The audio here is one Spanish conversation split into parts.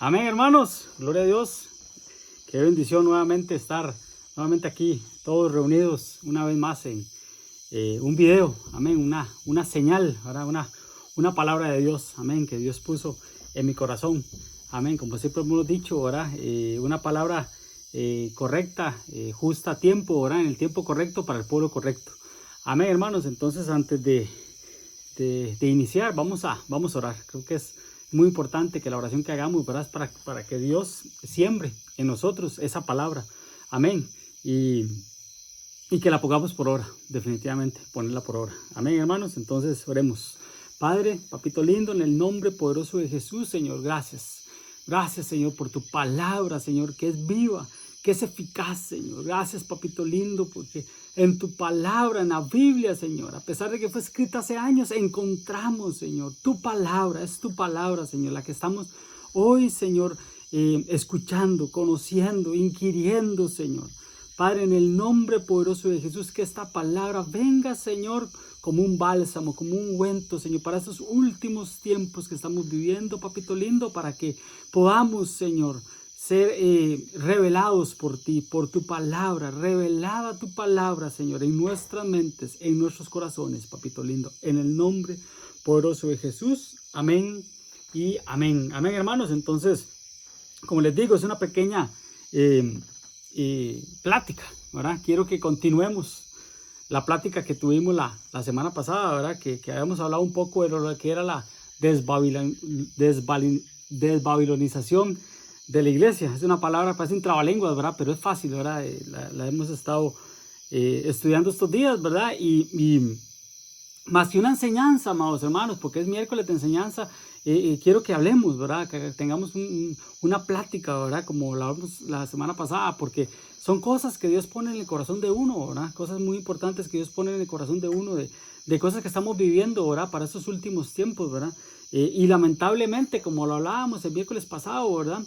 Amén, hermanos. Gloria a Dios. Qué bendición nuevamente estar aquí, todos reunidos una vez más en un video. Amén. Una señal, ¿verdad? Una palabra de Dios. Amén. Que Dios puso en mi corazón. Amén. Como siempre hemos dicho, ¿verdad? Una palabra correcta, justa a tiempo, ¿verdad? En el tiempo correcto para el pueblo correcto. Amén, hermanos. Entonces, antes de iniciar, vamos a orar. Creo que es muy importante que la oración que hagamos, ¿verdad? Es para que Dios siembre en nosotros esa palabra. Amén. Y que la pongamos por obra, definitivamente, ponerla por obra. Amén, hermanos. Entonces, oremos. Padre, papito lindo, en el nombre poderoso de Jesús, Señor, gracias. Gracias, Señor, por tu palabra, Señor, que es viva, que es eficaz, Señor. Gracias, papito lindo, porque en tu palabra, en la Biblia, Señor, a pesar de que fue escrita hace años, encontramos, Señor, tu palabra, es tu palabra, Señor, la que estamos hoy, Señor, escuchando, conociendo, inquiriendo, Señor. Padre, en el nombre poderoso de Jesús, que esta palabra venga, Señor, como un bálsamo, como un ungüento, Señor, para estos últimos tiempos que estamos viviendo, papito lindo, para que podamos, Señor, ser revelados por ti, por tu palabra, revelada tu palabra, Señor, en nuestras mentes, en nuestros corazones, papito lindo, en el nombre poderoso de Jesús. Amén y amén. Amén, hermanos. Entonces, como les digo, es una pequeña plática, ¿verdad? Quiero que continuemos la plática que tuvimos la semana pasada, ¿verdad? Que habíamos hablado un poco de lo que era la desbabilonización de la iglesia. Es una palabra, parece un trabalenguas, ¿verdad? Pero es fácil, ¿verdad? La hemos estado estudiando estos días, ¿verdad? Y más que una enseñanza, amados hermanos, porque es miércoles de enseñanza, quiero que hablemos, ¿verdad? Que tengamos una plática, ¿verdad? Como la hablamos la semana pasada, porque son cosas que Dios pone en el corazón de uno, ¿verdad? Cosas muy importantes que Dios pone en el corazón de uno, de cosas que estamos viviendo, ¿verdad? Para estos últimos tiempos, ¿verdad? Y lamentablemente, como lo hablábamos el miércoles pasado, ¿verdad?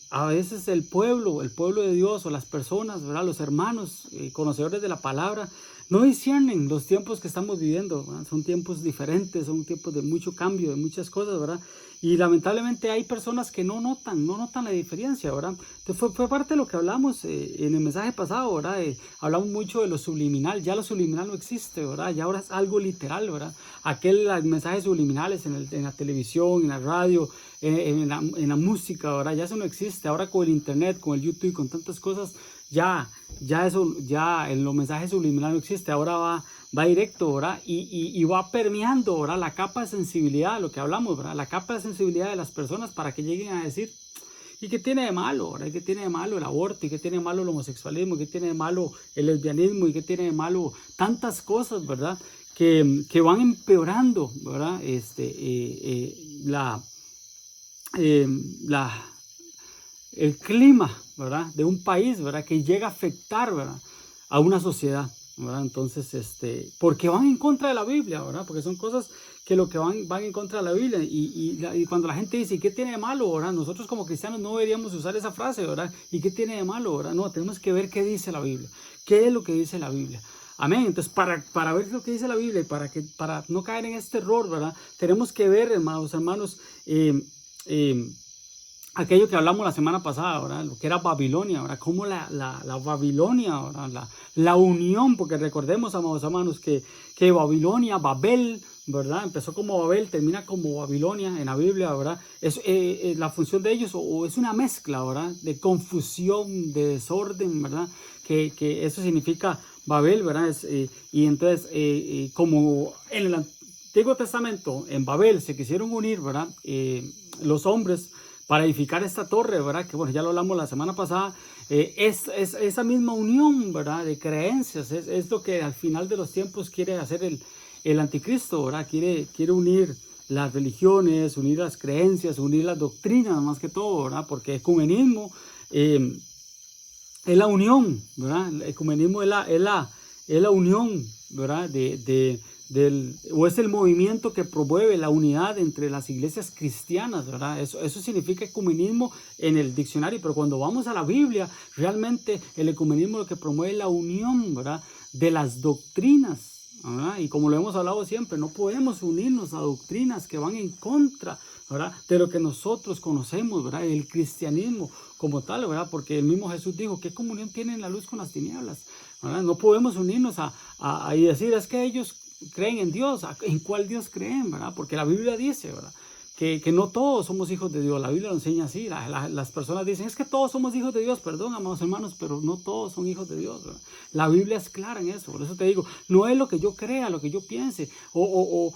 A veces el pueblo de Dios o las personas, ¿verdad? Los hermanos conocedores de la palabra, no disciernen los tiempos que estamos viviendo, ¿verdad? Son tiempos diferentes, son tiempos de mucho cambio, de muchas cosas, ¿verdad? Y lamentablemente hay personas que no notan la diferencia, ¿verdad? Entonces fue parte de lo que hablamos en el mensaje pasado, ¿verdad? Hablamos mucho de lo subliminal, ya lo subliminal no existe, ¿verdad? Ya ahora es algo literal, ¿verdad? Los mensajes subliminales en la televisión, en la radio, en la música, ¿verdad? Ya eso no existe. Ahora con el internet, con el YouTube, con tantas cosas, ya en los mensajes subliminales no existe. Ahora va directo, ¿verdad? Y va permeando, ¿verdad? La capa de sensibilidad, lo que hablamos, ¿verdad? La capa de sensibilidad de las personas para que lleguen a decir, ¿y qué tiene de malo, ¿verdad? ¿Y qué tiene de malo el aborto? ¿Y qué tiene de malo el homosexualismo? ¿Y qué tiene de malo el lesbianismo? ¿Y qué tiene de malo tantas cosas, ¿verdad? Que van empeorando, ¿verdad? El clima, ¿verdad? De un país, ¿verdad? Que llega a afectar, ¿verdad? A una sociedad, ¿verdad? Entonces, porque van en contra de la Biblia, ¿verdad? Porque son cosas que lo que van en contra de la Biblia. Y cuando la gente dice, ¿y qué tiene de malo, ¿verdad? Nosotros como cristianos no deberíamos usar esa frase, ¿verdad? ¿Y qué tiene de malo, ¿verdad? No, tenemos que ver qué dice la Biblia. ¿Qué es lo que dice la Biblia? Amén. Entonces, para ver lo que dice la Biblia y para no caer en este error, ¿verdad? Tenemos que ver, hermanos, aquello que hablamos la semana pasada, ¿verdad? Lo que era Babilonia, ¿verdad? Cómo la Babilonia, ¿verdad? La unión, porque recordemos, amados hermanos, que Babilonia, Babel, ¿verdad? Empezó como Babel, termina como Babilonia en la Biblia, ¿verdad? Es la función de ellos, o es una mezcla, ¿verdad? De confusión, de desorden, ¿verdad? Que eso significa Babel, ¿verdad? Y entonces, como en el Antiguo Testamento, en Babel, se quisieron unir, ¿verdad? Los hombres para edificar esta torre, ¿verdad? Que bueno, ya lo hablamos la semana pasada. Es esa misma unión, ¿verdad? De creencias, es lo que al final de los tiempos quiere hacer el anticristo, ¿verdad? Quiere unir las religiones, unir las creencias, unir las doctrinas, más que todo, ¿verdad? Porque el ecumenismo es la unión, ¿verdad? El ecumenismo es la unión, ¿verdad? O es el movimiento que promueve la unidad entre las iglesias cristianas, ¿verdad? Eso significa ecumenismo en el diccionario, pero cuando vamos a la Biblia, realmente el ecumenismo lo que promueve es la unión, ¿verdad? De las doctrinas, ¿verdad? Y como lo hemos hablado siempre, no podemos unirnos a doctrinas que van en contra, ¿verdad?, de lo que nosotros conocemos, ¿verdad?, el cristianismo como tal, ¿verdad?, porque el mismo Jesús dijo, ¿qué comunión tiene la luz con las tinieblas? ¿Verdad? No podemos unirnos y decir, es que ellos creen en Dios. ¿En cuál Dios creen? ¿Verdad? Porque la Biblia dice, ¿verdad?, que no todos somos hijos de Dios. La Biblia lo enseña así. Las personas dicen, es que todos somos hijos de Dios. Perdón, amados hermanos, pero no todos son hijos de Dios, ¿verdad? La Biblia es clara en eso. Por eso te digo, no es lo que yo crea, lo que yo piense, o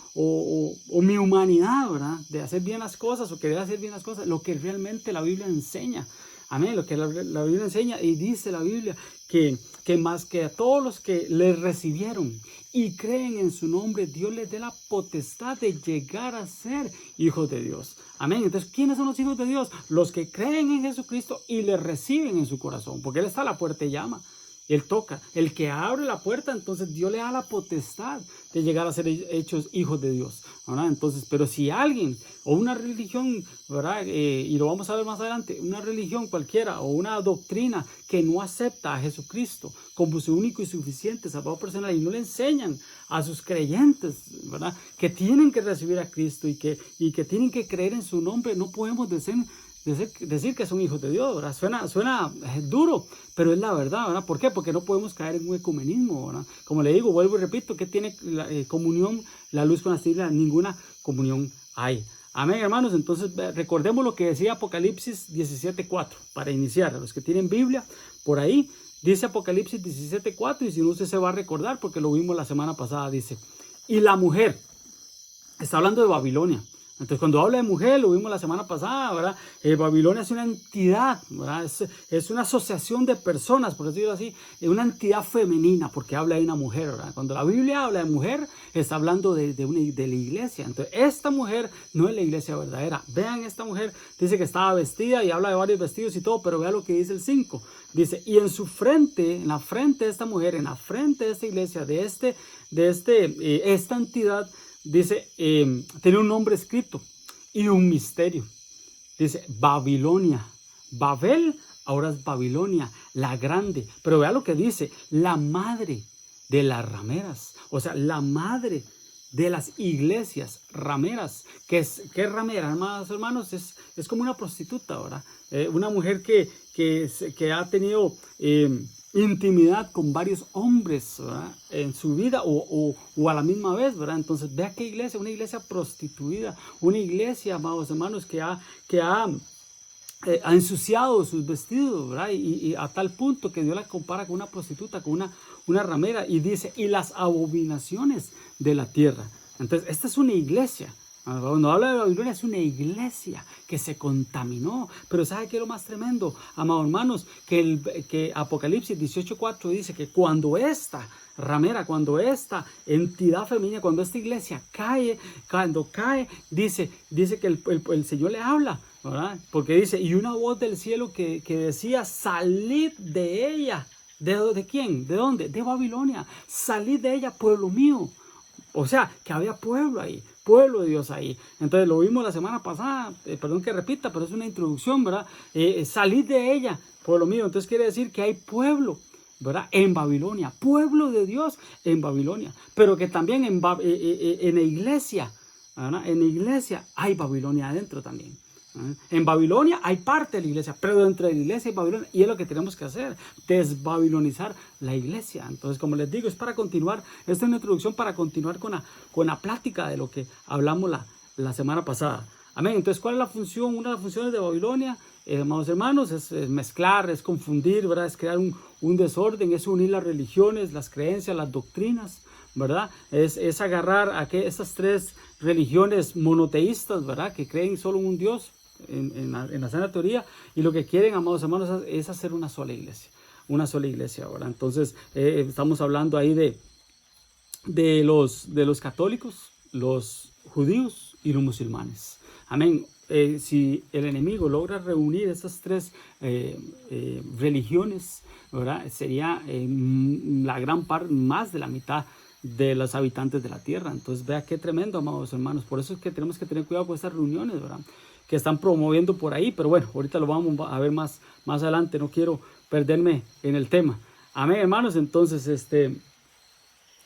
mi humanidad, ¿verdad?, de hacer bien las cosas o querer hacer bien las cosas, lo que realmente la Biblia enseña. Amén, lo que la Biblia enseña, y dice la Biblia que más que a todos los que le recibieron y creen en su nombre, Dios les dé la potestad de llegar a ser hijos de Dios. Amén. Entonces, ¿quiénes son los hijos de Dios? Los que creen en Jesucristo y le reciben en su corazón, porque Él está a la puerta y llama. Él toca. El que abre la puerta, entonces Dios le da la potestad de llegar a ser hechos hijos de Dios, ¿verdad? Entonces, pero si alguien o una religión, ¿verdad?, y lo vamos a ver más adelante, una religión cualquiera o una doctrina que no acepta a Jesucristo como su único y suficiente Salvador personal, y no le enseñan a sus creyentes, ¿verdad?, que tienen que recibir a Cristo y que tienen que creer en su nombre, no podemos decir que son hijos de Dios, ¿verdad? Suena duro, pero es la verdad, ¿verdad? ¿Por qué? Porque no podemos caer en un ecumenismo, ¿verdad? Como le digo, vuelvo y repito, ¿qué tiene comunión la luz con las tinieblas? Ninguna comunión hay. Amén, hermanos. Entonces, recordemos lo que decía Apocalipsis 17:4, para iniciar. A los que tienen Biblia, por ahí, dice Apocalipsis 17:4, y si no, usted se va a recordar, porque lo vimos la semana pasada, dice, y la mujer, está hablando de Babilonia. Entonces, cuando habla de mujer, lo vimos la semana pasada, ¿verdad? Babilonia es una entidad, ¿verdad? Es una asociación de personas, por decirlo así, una entidad femenina, porque habla de una mujer, ¿verdad? Cuando la Biblia habla de mujer, está hablando de la iglesia. Entonces, esta mujer no es la iglesia verdadera. Vean, esta mujer dice que estaba vestida y habla de varios vestidos y todo, pero vea lo que dice el 5. Dice, y en su frente, en la frente de esta mujer, en la frente de esta iglesia, esta entidad, dice, tiene un nombre escrito y un misterio. Dice, Babilonia. Babel ahora es Babilonia, la grande. Pero vea lo que dice, la madre de las rameras. O sea, la madre de las iglesias rameras. ¿Qué es ramera, hermanos? Es como una prostituta, ¿verdad? Una mujer que ha tenido intimidad con varios hombres, ¿verdad?, en su vida o a la misma vez, ¿verdad? Entonces, vea qué iglesia, una iglesia prostituida, una iglesia, amados hermanos, que ha ensuciado sus vestidos, ¿verdad? Y a tal punto que Dios la compara con una prostituta, con una ramera, y dice, y las abominaciones de la tierra. Entonces, esta es una iglesia. Cuando habla de Babilonia, es una iglesia que se contaminó. Pero ¿sabe qué es lo más tremendo, amados hermanos? Que Apocalipsis 18:4 dice que cuando esta ramera, cuando esta entidad femenina, cuando esta iglesia cae, dice que el Señor le habla, ¿verdad? Porque dice, y una voz del cielo que decía, salid de ella. ¿De quién? ¿De dónde? De Babilonia. Salid de ella, pueblo mío. O sea, que había pueblo ahí, pueblo de Dios ahí. Entonces lo vimos la semana pasada, perdón que repita, pero es una introducción, ¿verdad? Salid de ella, pueblo mío. Entonces quiere decir que hay pueblo, ¿verdad?, en Babilonia, pueblo de Dios en Babilonia. Pero que también en la iglesia, ¿verdad?, en la iglesia hay Babilonia adentro también. En Babilonia hay parte de la iglesia, pero dentro de la iglesia hay Babilonia, y es lo que tenemos que hacer, desbabilonizar la iglesia. Entonces, como les digo, es para continuar, esta es una introducción para continuar con la plática de lo que hablamos la semana pasada. Amén. Entonces, ¿cuál es la función? Una de las funciones de Babilonia, amados hermanos, es mezclar, es confundir, ¿verdad?, es crear un desorden, es unir las religiones, las creencias, las doctrinas, ¿verdad? Es agarrar a esas tres religiones monoteístas, ¿verdad?, que creen solo en un Dios, en la sana teoría, y lo que quieren, amados hermanos, es hacer una sola iglesia, ¿verdad? Entonces, estamos hablando ahí de los católicos, los judíos y los musulmanes. Amén. Si el enemigo logra reunir esas tres religiones, ¿verdad?, sería la gran parte, más de la mitad de los habitantes de la tierra. Entonces, vea qué tremendo, amados hermanos. Por eso es que tenemos que tener cuidado con estas reuniones, ¿verdad?, que están promoviendo por ahí. Pero bueno, ahorita lo vamos a ver más adelante. No quiero perderme en el tema. Amén, hermanos. Entonces,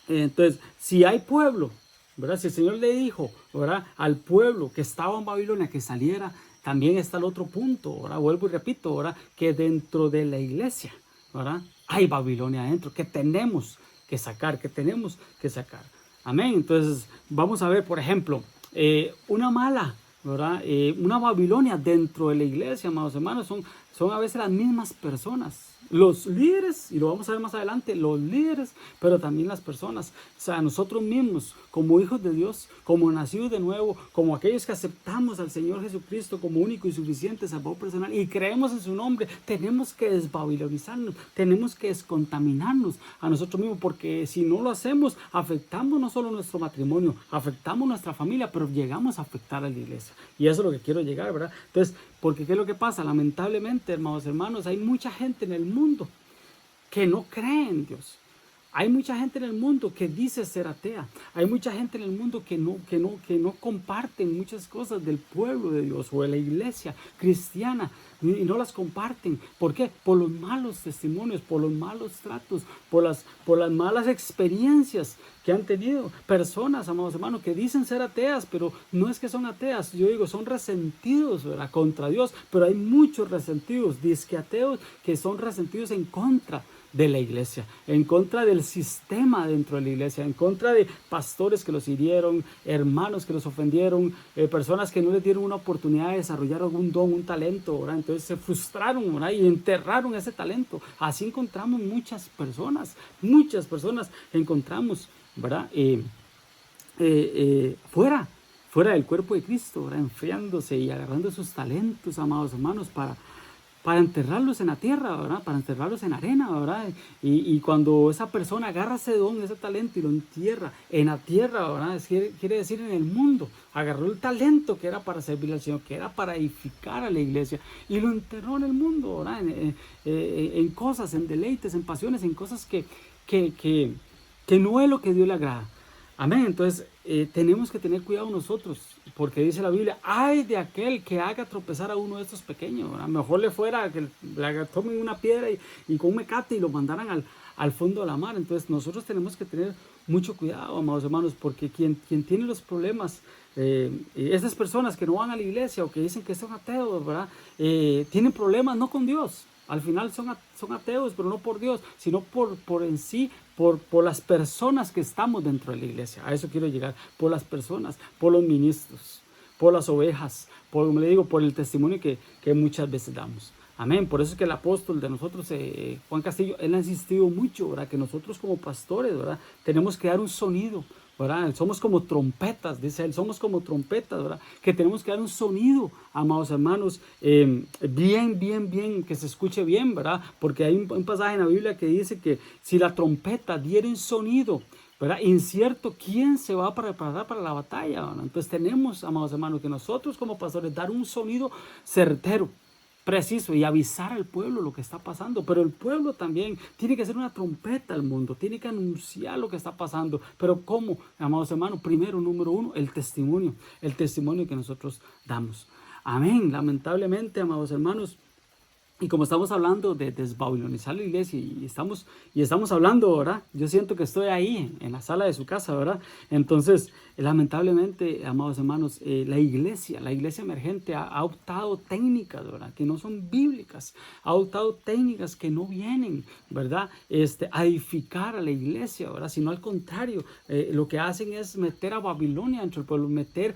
Entonces, si hay pueblo, ¿verdad? Si el Señor le dijo, ¿verdad?, al pueblo que estaba en Babilonia que saliera, también está el otro punto, ¿verdad? Vuelvo y repito, ¿verdad?, que dentro de la iglesia, ¿verdad?, hay Babilonia adentro que tenemos que sacar, Amén. Entonces, vamos a ver, por ejemplo, una mala, ¿verdad? Una Babilonia dentro de la iglesia, amados hermanos, son a veces las mismas personas. Los líderes, y lo vamos a ver más adelante, los líderes, pero también las personas. O sea, nosotros mismos, como hijos de Dios, como nacidos de nuevo, como aquellos que aceptamos al Señor Jesucristo como único y suficiente Salvador personal y creemos en su nombre, tenemos que desbabilonizarnos, tenemos que descontaminarnos a nosotros mismos, porque si no lo hacemos, afectamos no solo nuestro matrimonio, afectamos nuestra familia, pero llegamos a afectar a la iglesia. Y eso es lo que quiero llegar, ¿verdad? Entonces, porque ¿qué es lo que pasa? Lamentablemente, hermanos, hay mucha gente en el mundo que no cree en Dios. Hay mucha gente en el mundo que dice ser atea. Hay mucha gente en el mundo que no comparten muchas cosas del pueblo de Dios o de la iglesia cristiana y no las comparten. ¿Por qué? Por los malos testimonios, por los malos tratos, por las malas experiencias que han tenido. Personas, amados hermanos, que dicen ser ateas, pero no es que son ateas. Yo digo, son resentidos, ¿verdad?, contra Dios, pero hay muchos resentidos, disque ateos, que son resentidos en contra de la iglesia, en contra del sistema dentro de la iglesia, en contra de pastores que los hirieron, hermanos que los ofendieron, personas que no les dieron una oportunidad de desarrollar algún don, un talento, ¿verdad? Entonces se frustraron, ¿verdad?, y enterraron ese talento. Así encontramos muchas personas encontramos, ¿verdad?, fuera del cuerpo de Cristo, ¿verdad?, enfriándose y agarrando sus talentos, amados hermanos, para enterrarlos en la tierra, ¿verdad?, para enterrarlos en arena, ¿verdad? Y cuando esa persona agarra ese don, ese talento y lo entierra en la tierra, ¿verdad?, quiere decir en el mundo, agarró el talento que era para servir al Señor, que era para edificar a la iglesia, y lo enterró en el mundo, ¿verdad?, en cosas, en deleites, en pasiones, en cosas que no es lo que Dios le agrada. Amén. Entonces, tenemos que tener cuidado nosotros, porque dice la Biblia, ay de aquel que haga tropezar a uno de estos pequeños, ¿verdad? Mejor le fuera que le tomen una piedra y con un mecate y lo mandaran al fondo de la mar. Entonces, nosotros tenemos que tener mucho cuidado, amados hermanos, porque quien tiene los problemas, esas personas que no van a la iglesia o que dicen que son ateos, ¿verdad?, tienen problemas no con Dios. Al final son ateos, pero no por Dios, sino por en sí, por las personas que estamos dentro de la iglesia. A eso quiero llegar, por las personas, por los ministros, por las ovejas, como le digo, por el testimonio que muchas veces damos. Amén. Por eso es que el apóstol de nosotros, Juan Castillo, él ha insistido mucho, ¿verdad?, que nosotros como pastores, ¿verdad?, tenemos que dar un sonido, ¿verdad? Somos como trompetas, dice él, somos como trompetas, ¿verdad?, que tenemos que dar un sonido, amados hermanos, bien, que se escuche bien, ¿verdad? Porque hay un pasaje en la Biblia que dice que si la trompeta diera un sonido, ¿verdad?, incierto, ¿quién se va a preparar para la batalla, ¿verdad? Entonces tenemos, amados hermanos, que nosotros como pastores dar un sonido certero, preciso, y avisar al pueblo lo que está pasando. Pero el pueblo también tiene que ser una trompeta al mundo, tiene que anunciar lo que está pasando. Pero ¿cómo, amados hermanos? Primero, número uno, el testimonio que nosotros damos. Amén. Lamentablemente, amados hermanos, y como estamos hablando de desbabilonizar la iglesia y estamos hablando, ¿verdad? Yo siento que estoy ahí en la sala de su casa, ¿verdad? Entonces, lamentablemente, amados hermanos, la iglesia emergente ha optado técnicas, ¿verdad?, que no son bíblicas, ha adoptado técnicas que no vienen, ¿verdad?, a edificar a la iglesia, ¿verdad?, sino al contrario, lo que hacen es meter a Babilonia dentro del pueblo, meter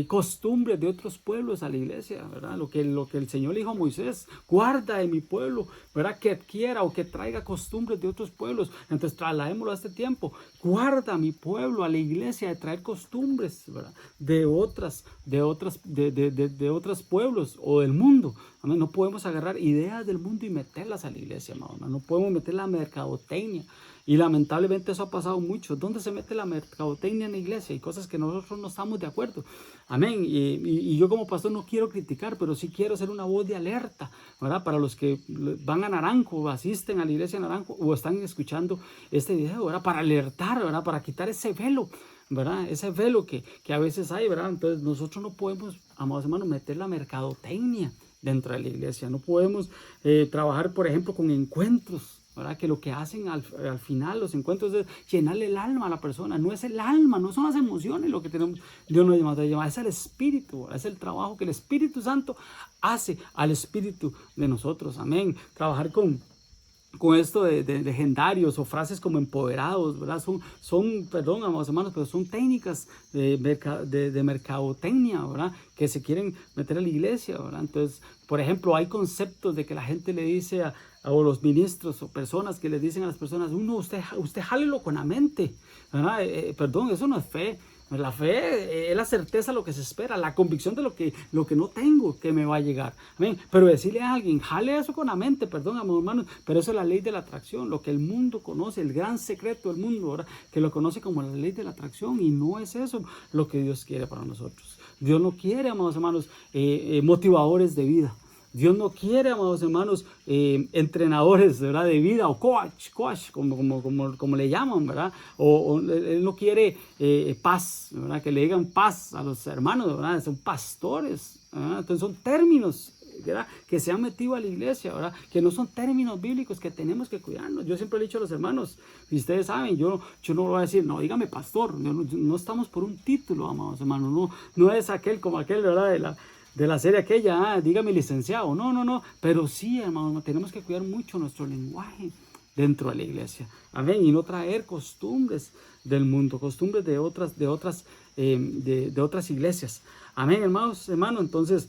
costumbres de otros pueblos a la iglesia, ¿verdad? Lo que el Señor le dijo a Moisés, guarda de mi pueblo, ¿verdad?, que adquiera o que traiga costumbres de otros pueblos. Entonces trasladémoslo a este tiempo, guarda a mi pueblo, a la iglesia, de traer costumbres, ¿verdad?, de otros pueblos o del mundo. No podemos agarrar ideas del mundo y meterlas a la iglesia, no podemos meter la mercadotecnia. Y lamentablemente eso ha pasado mucho. ¿Dónde se mete la mercadotecnia en la iglesia? Hay cosas que nosotros no estamos de acuerdo. Amén. Y yo como pastor no quiero criticar, pero sí quiero ser una voz de alerta, ¿verdad?, para los que van a Naranjo, o asisten a la iglesia de Naranjo, o están escuchando este video, ¿verdad?, para alertar, ¿verdad?, para quitar ese velo, ¿verdad?, ese velo que a veces hay, ¿verdad? Entonces nosotros no podemos, amados hermanos, meter la mercadotecnia dentro de la iglesia. No podemos trabajar, por ejemplo, con encuentros, ¿verdad? Que lo que hacen al final, los encuentros, es llenarle el alma a la persona. No es el alma, no son las emociones lo que tenemos, Dios nos llama a llamar, es el espíritu, es el trabajo que el Espíritu Santo hace al espíritu de nosotros. Amén. Trabajar con esto de legendarios o frases como empoderados, ¿verdad? Perdón, amados hermanos, pero son técnicas de mercadotecnia, ¿verdad? Que se quieren meter a la iglesia, ¿verdad? Entonces, por ejemplo, hay conceptos de que la gente le dice o los ministros o personas que le dicen a las personas, usted jálelo con la mente, ¿verdad? Perdón, eso no es fe. La fe es la certeza de lo que se espera, la convicción de lo que no tengo que me va a llegar. Amén. Pero decirle a alguien, jale eso con la mente, perdón, hermanos, pero eso es la ley de la atracción, lo que el mundo conoce, el gran secreto del mundo, ¿verdad? Que lo conoce como la ley de la atracción, y no es eso lo que Dios quiere para nosotros. Dios no quiere, amados hermanos, motivadores de vida. Dios no quiere, amados hermanos, entrenadores, ¿verdad? De vida, o coach, como le llaman, ¿verdad? O Él no quiere paz, ¿verdad? Que le digan paz a los hermanos, ¿verdad? Son pastores, ¿verdad? Entonces son términos, ¿verdad? Que se han metido a la iglesia, ¿verdad? Que no son términos bíblicos, que tenemos que cuidarnos. Yo siempre he dicho a los hermanos, y ustedes saben, yo no voy a decir, no, dígame pastor, no estamos por un título, amados hermanos, no es como aquel, ¿verdad? De la serie aquella, dígame licenciado, no, pero sí, hermano, tenemos que cuidar mucho nuestro lenguaje dentro de la iglesia, amén, y no traer costumbres del mundo, costumbres de otras iglesias, amén, hermanos, entonces,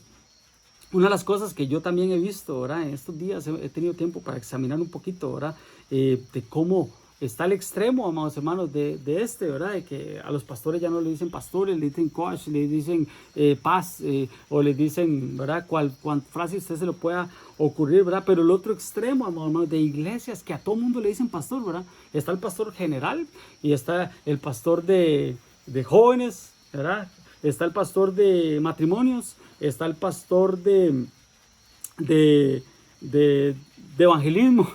una de las cosas que yo también he visto, ¿verdad? En estos días he tenido tiempo para examinar un poquito, ¿verdad? De cómo está el extremo, amados hermanos, ¿verdad? De que a los pastores ya no le dicen pastores, le dicen coach, le dicen paz, o le dicen, ¿verdad? Cuál frase usted se lo pueda ocurrir, ¿verdad? Pero el otro extremo, amados hermanos, de iglesias que a todo mundo le dicen pastor, ¿verdad? Está el pastor general y está el pastor de jóvenes, ¿verdad? Está el pastor de matrimonios, está el pastor de evangelismo,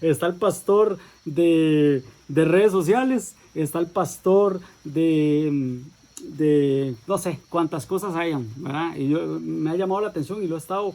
está el pastor de redes sociales, está el pastor de no sé cuántas cosas hayan, ¿verdad? Y me ha llamado la atención y lo he estado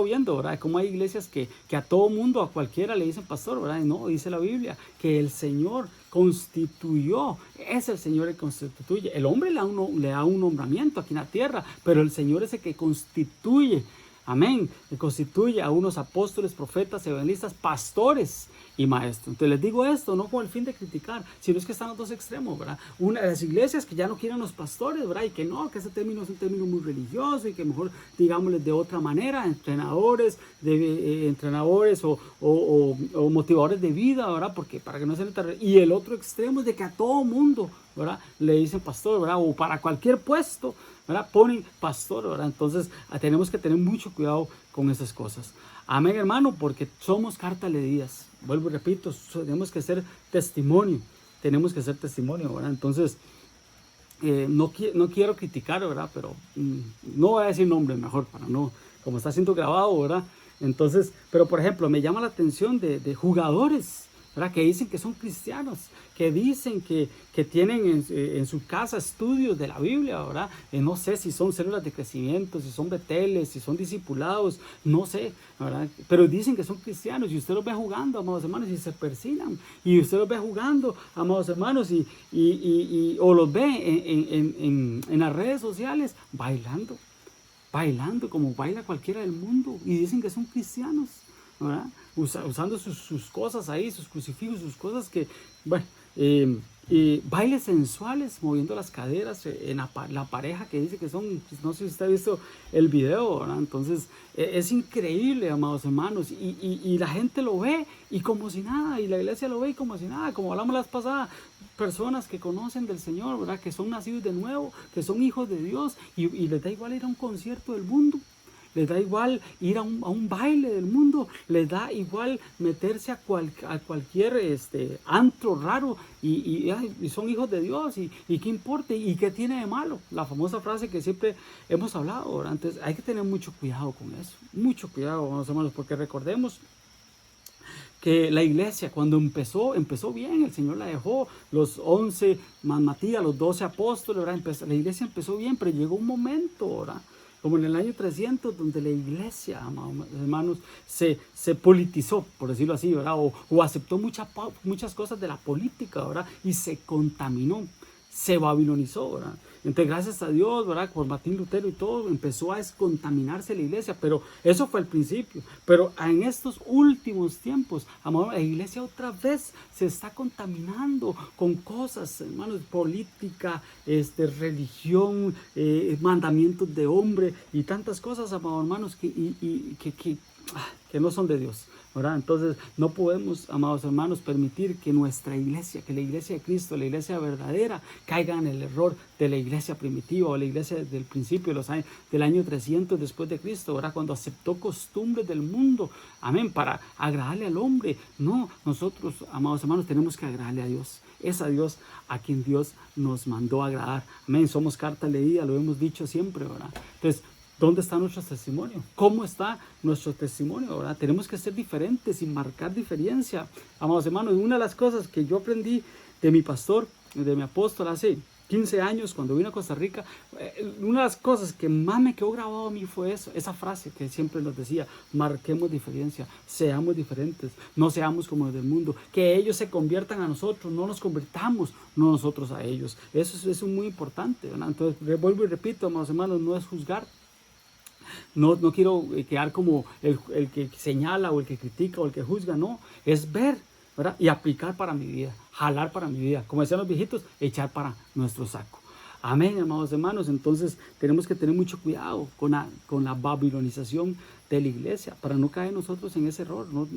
viendo, ¿verdad? Como hay iglesias que a todo mundo, a cualquiera le dicen pastor, ¿verdad? Y no, dice la Biblia que el Señor constituyó, es el Señor el que constituye. El hombre le da un nombramiento aquí en la tierra, pero el Señor es el que constituye. Amén. Que constituye a unos apóstoles, profetas, evangelistas, pastores y maestros. Entonces les digo esto no con el fin de criticar, sino es que están los dos extremos, ¿verdad? Una de las iglesias que ya no quieren los pastores, ¿verdad? Y que no, que ese término es un término muy religioso y que mejor digámosles de otra manera, entrenadores o motivadores de vida, ¿verdad? Porque para que no se le tarde. Y el otro extremo es de que a todo mundo, ¿verdad? Le dicen pastor, ¿verdad? O para cualquier puesto, ¿verdad? Ponen pastor, ¿verdad? Entonces tenemos que tener mucho cuidado con esas cosas. Amén, hermano, porque somos carta leídas. Vuelvo y repito, tenemos que ser testimonio. ¿Verdad? Entonces, no quiero criticar, ¿verdad? Pero no voy a decir nombre mejor para no, como está siendo grabado, ¿verdad? Entonces, pero por ejemplo, me llama la atención de jugadores, ¿verdad? Que dicen que son cristianos, que dicen que tienen en su casa estudios de la Biblia, ¿verdad? No sé si son células de crecimiento, si son beteles, si son discipulados, no sé, ¿verdad? Pero dicen que son cristianos y usted los ve jugando, amados hermanos, y se persignan, y usted los ve jugando, amados hermanos, o los ve en las redes sociales bailando como baila cualquiera del mundo, y dicen que son cristianos, ¿verdad? Usando sus cosas ahí, sus crucifijos, sus cosas que, bueno, bailes sensuales, moviendo las caderas en la pareja que dice que son, no sé si usted ha visto el video, ¿verdad? Entonces es increíble, amados hermanos, y la gente lo ve y como si nada, y la iglesia lo ve y como si nada, como hablamos la vez pasada, personas que conocen del Señor, ¿verdad? Que son nacidos de nuevo, que son hijos de Dios, y les da igual ir a un concierto del mundo. Les da igual ir a un baile del mundo, les da igual meterse a cualquier antro raro y son hijos de Dios y qué importa y qué tiene de malo. La famosa frase que siempre hemos hablado, ¿verdad? Entonces hay que tener mucho cuidado con eso, mucho cuidado, hermanos, porque recordemos que la iglesia cuando empezó bien, el Señor la dejó, los 11 más Matías, los 12 apóstoles, ¿verdad? La iglesia empezó bien, pero llegó un momento, ¿verdad? como en el año 300, donde la iglesia, amados hermanos, se politizó, por decirlo así, ¿verdad? O aceptó muchas cosas de la política, ¿verdad? Y se contaminó, se babilonizó, ¿verdad? Entonces, gracias a Dios, ¿verdad? Por Martín Lutero y todo, empezó a descontaminarse la iglesia, pero eso fue el principio. Pero en estos últimos tiempos, amor, la iglesia otra vez se está contaminando con cosas, hermanos, política, religión, mandamientos de hombre y tantas cosas, amados hermanos, que no son de Dios, ¿verdad? Entonces no podemos, amados hermanos, permitir que nuestra iglesia, que la iglesia de Cristo, la iglesia verdadera, caiga en el error de la iglesia primitiva o la iglesia del principio del año 300 después de Cristo, ¿verdad? Cuando aceptó costumbres del mundo, amén, para agradarle al hombre. No, nosotros, amados hermanos, tenemos que agradarle a Dios. Es a Dios a quien Dios nos mandó a agradar. Amén, somos carta leída, lo hemos dicho siempre, ¿verdad? Entonces, ¿dónde está nuestro testimonio? ¿Cómo está nuestro testimonio? ¿Verdad? Tenemos que ser diferentes y marcar diferencia. Amados hermanos, una de las cosas que yo aprendí de mi pastor, de mi apóstol hace 15 años cuando vine a Costa Rica, una de las cosas que más me quedó grabado a mí fue eso, esa frase que siempre nos decía: marquemos diferencia, seamos diferentes, no seamos como los del mundo, que ellos se conviertan a nosotros, no nos convirtamos, no nosotros a ellos. Eso es muy importante, ¿verdad? Entonces, vuelvo y repito, amados hermanos, no es juzgar. No quiero quedar como el que señala o el que critica o el que juzga, no, es ver, ¿verdad? Y aplicar para mi vida, jalar para mi vida, como decían los viejitos, echar para nuestro saco. Amén, amados hermanos. Entonces tenemos que tener mucho cuidado con la babilonización de la iglesia, para no caer nosotros en ese error. No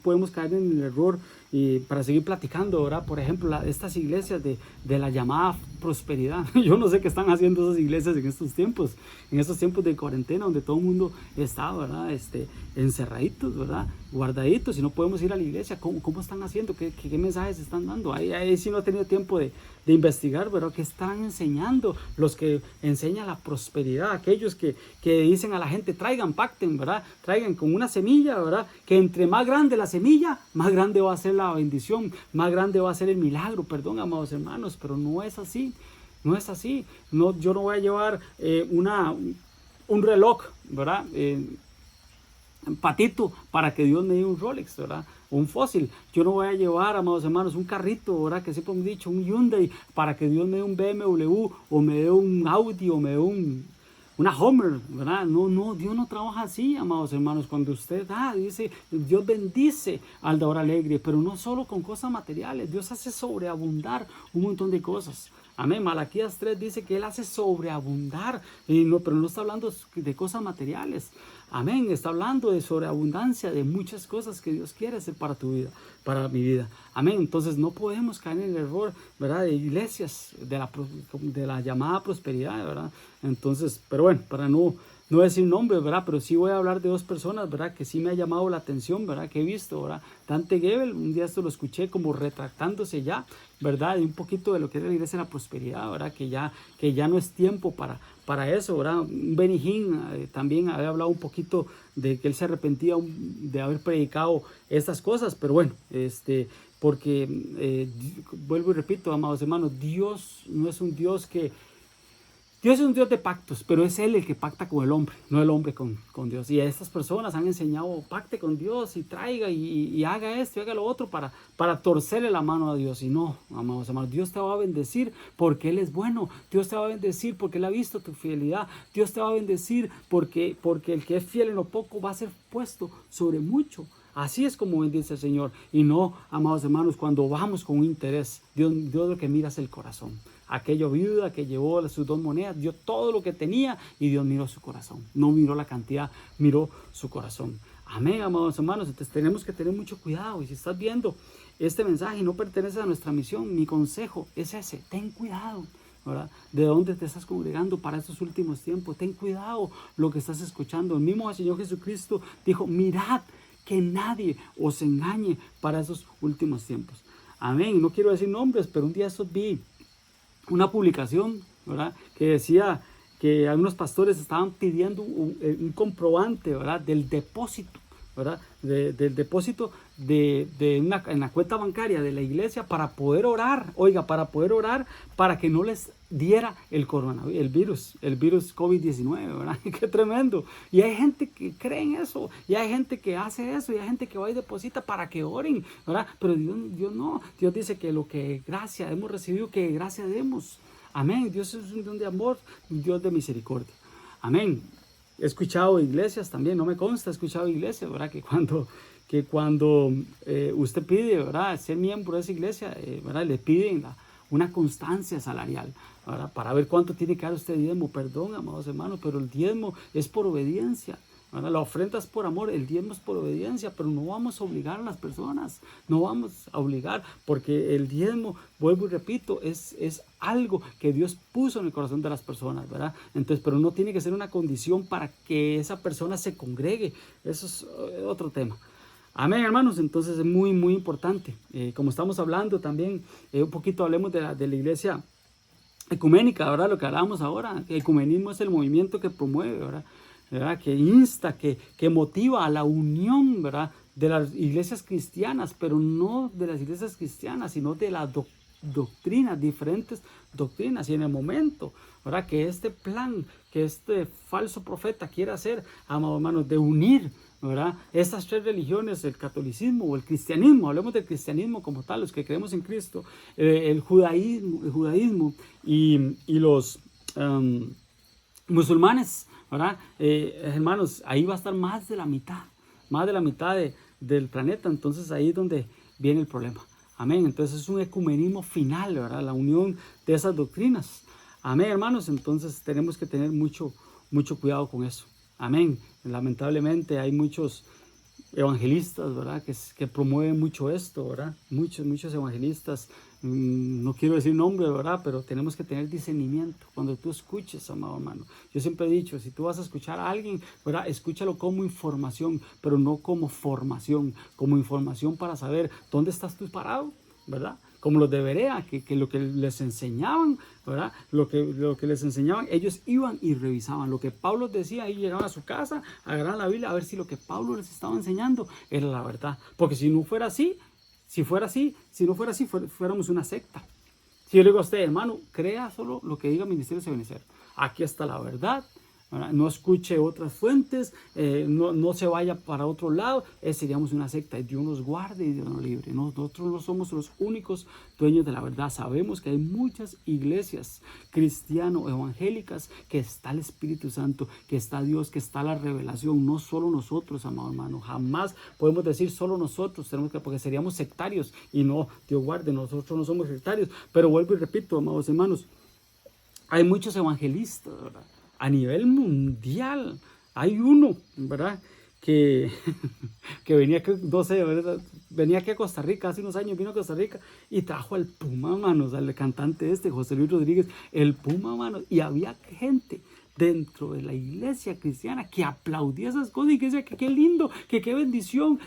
podemos caer en el error. Y para seguir platicando, ¿verdad? Por ejemplo, estas iglesias de la llamada prosperidad. Yo no sé qué están haciendo esas iglesias en estos tiempos de cuarentena, donde todo el mundo está, ¿verdad? Encerraditos, ¿verdad? Guardaditos, y no podemos ir a la iglesia. ¿Cómo están haciendo? ¿Qué mensajes están dando? Ahí sí no he tenido tiempo de investigar, ¿verdad? ¿Qué están enseñando los que enseñan la prosperidad? Aquellos que dicen a la gente: traigan, pacten, ¿verdad? Traigan con una semilla, ¿verdad? Que entre más grande la semilla, más grande va a ser la bendición, más grande va a ser el milagro. Perdón, amados hermanos, pero no es así. No es así. No, yo no voy a llevar un reloj, ¿verdad? Patito para que Dios me dé un Rolex, ¿verdad? Un fósil. Yo no voy a llevar, amados hermanos, un carrito, ¿verdad? Que siempre hemos dicho, un Hyundai, para que Dios me dé un BMW o me dé un Audi o me dé una Homer, ¿verdad? No, Dios no trabaja así, amados hermanos. Cuando usted da, dice, Dios bendice al dador alegre, pero no solo con cosas materiales. Dios hace sobreabundar un montón de cosas. Amén. Malaquías 3 dice que Él hace sobreabundar, pero no está hablando de cosas materiales. Amén. Está hablando de sobreabundancia, de muchas cosas que Dios quiere hacer para tu vida, para mi vida. Amén. Entonces no podemos caer en el error, ¿verdad? De iglesias, de la llamada prosperidad, ¿verdad? Entonces, pero bueno, para no decir nombres, ¿verdad? Pero sí voy a hablar de dos personas, ¿verdad? Que sí me ha llamado la atención, ¿verdad? Que he visto, ¿verdad? Dante Gebel, un día esto lo escuché como retractándose ya, ¿verdad? Y un poquito de lo que es la iglesia de la prosperidad, ¿verdad? Que ya no es tiempo para eso, ¿verdad? Benny Hinn también había hablado un poquito de que él se arrepentía de haber predicado estas cosas, pero bueno, porque vuelvo y repito, amados hermanos, Dios no es un Dios Dios es un Dios de pactos, pero es Él el que pacta con el hombre, no el hombre con Dios. Y a estas personas han enseñado: pacte con Dios y traiga y haga esto y haga lo otro para torcerle la mano a Dios. Y no, amados hermanos, Dios te va a bendecir porque Él es bueno. Dios te va a bendecir porque Él ha visto tu fidelidad. Dios te va a bendecir porque el que es fiel en lo poco va a ser puesto sobre mucho. Así es como bendice el Señor. Y no, amados hermanos, cuando vamos con un interés, Dios lo que mira es el corazón. Aquella viuda que llevó sus 2 monedas, dio todo lo que tenía y Dios miró su corazón. No miró la cantidad, miró su corazón. Amén, amados hermanos. Entonces tenemos que tener mucho cuidado. Y si estás viendo este mensaje y no pertenece a nuestra misión, mi consejo es ese: ten cuidado, ¿verdad? De dónde te estás congregando para estos últimos tiempos. Ten cuidado lo que estás escuchando. El mismo Señor Jesucristo dijo: mirad que nadie os engañe para esos últimos tiempos. Amén. No quiero decir nombres, pero un día vi una publicación, ¿verdad? Que decía que algunos pastores estaban pidiendo un comprobante, ¿verdad? Del depósito ¿verdad? Del depósito en la cuenta bancaria de la iglesia para poder orar, oiga, para poder orar para que no les diera el coronavirus, el virus COVID-19, ¿verdad? Qué tremendo. Y hay gente que cree en eso, y hay gente que hace eso, y hay gente que va y deposita para que oren, ¿verdad? Pero Dios no, Dios dice que lo que gracia hemos recibido, que gracia demos. Amén. Dios es un Dios de amor, un Dios de misericordia. Amén. He escuchado iglesias también, no me consta, he escuchado iglesias, ¿verdad? Que cuando usted pide, ¿verdad? Ser miembro de esa iglesia, ¿verdad? Le piden una constancia salarial, ¿verdad? Para ver cuánto tiene que dar usted diezmo. Perdón, amados hermanos, pero el diezmo es por obediencia, ¿verdad? La ofrenda es por amor, el diezmo es por obediencia, pero no vamos a obligar a las personas, no vamos a obligar, porque el diezmo, vuelvo y repito, es algo que Dios puso en el corazón de las personas, ¿verdad? Entonces, pero no tiene que ser una condición para que esa persona se congregue, eso es otro tema. Amén, hermanos. Entonces es muy, muy importante. Como estamos hablando también, un poquito hablemos de la iglesia ecuménica, ¿verdad? Lo que hablábamos ahora. El ecumenismo es el movimiento que promueve, ¿verdad? Que insta, que motiva a la unión, ¿verdad? De las iglesias cristianas, pero no de las iglesias cristianas, sino de las doctrinas, diferentes doctrinas. Y en el momento, ¿verdad? Que este plan, que este falso profeta quiere hacer, amados hermanos, de unir, ¿verdad? Estas tres religiones, el catolicismo o el cristianismo, hablemos del cristianismo como tal, los que creemos en Cristo, el judaísmo y los musulmanes, ¿verdad? Hermanos, ahí va a estar más de la mitad del planeta, entonces ahí es donde viene el problema. Amén. Entonces es un ecumenismo final, ¿verdad? La unión de esas doctrinas. Amén, hermanos. Entonces tenemos que tener mucho cuidado con eso. Amén. Lamentablemente hay muchos evangelistas, ¿verdad? Que promueven mucho esto, ¿verdad? Muchos evangelistas, no quiero decir nombre, ¿verdad? Pero tenemos que tener discernimiento cuando tú escuches, amado hermano. Yo siempre he dicho, si tú vas a escuchar a alguien, ¿verdad? Escúchalo como información, pero no como formación, como información para saber dónde estás tú parado, ¿verdad? Como los de Berea, que lo que les enseñaban, ¿verdad? Lo que les enseñaban, ellos iban y revisaban. Lo que Pablo decía, ahí llegaban a su casa, agarraban la Biblia a ver si lo que Pablo les estaba enseñando era la verdad. Porque si no fuera así, fuéramos una secta. Si yo le digo a usted, hermano, crea solo lo que diga Ministerio de Benecer. Aquí está la verdad. No escuche otras fuentes, no se vaya para otro lado, seríamos una secta. Y Dios nos guarde y Dios nos libre. Nosotros no somos los únicos dueños de la verdad. Sabemos que hay muchas iglesias cristiano-evangélicas que está el Espíritu Santo, que está Dios, que está la revelación. No solo nosotros, amado hermano. Jamás podemos decir solo nosotros, porque seríamos sectarios. Y no, Dios guarde, nosotros no somos sectarios. Pero vuelvo y repito, amados hermanos, hay muchos evangelistas, ¿verdad? A nivel mundial, hay uno, ¿verdad? Que venía aquí, no sé, ¿verdad? Venía aquí a Costa Rica, hace unos años vino a Costa Rica y trajo al Puma, manos, al cantante José Luis Rodríguez, el Puma, manos, y había gente dentro de la iglesia cristiana que aplaudía esas cosas y que decía que qué lindo, que qué bendición,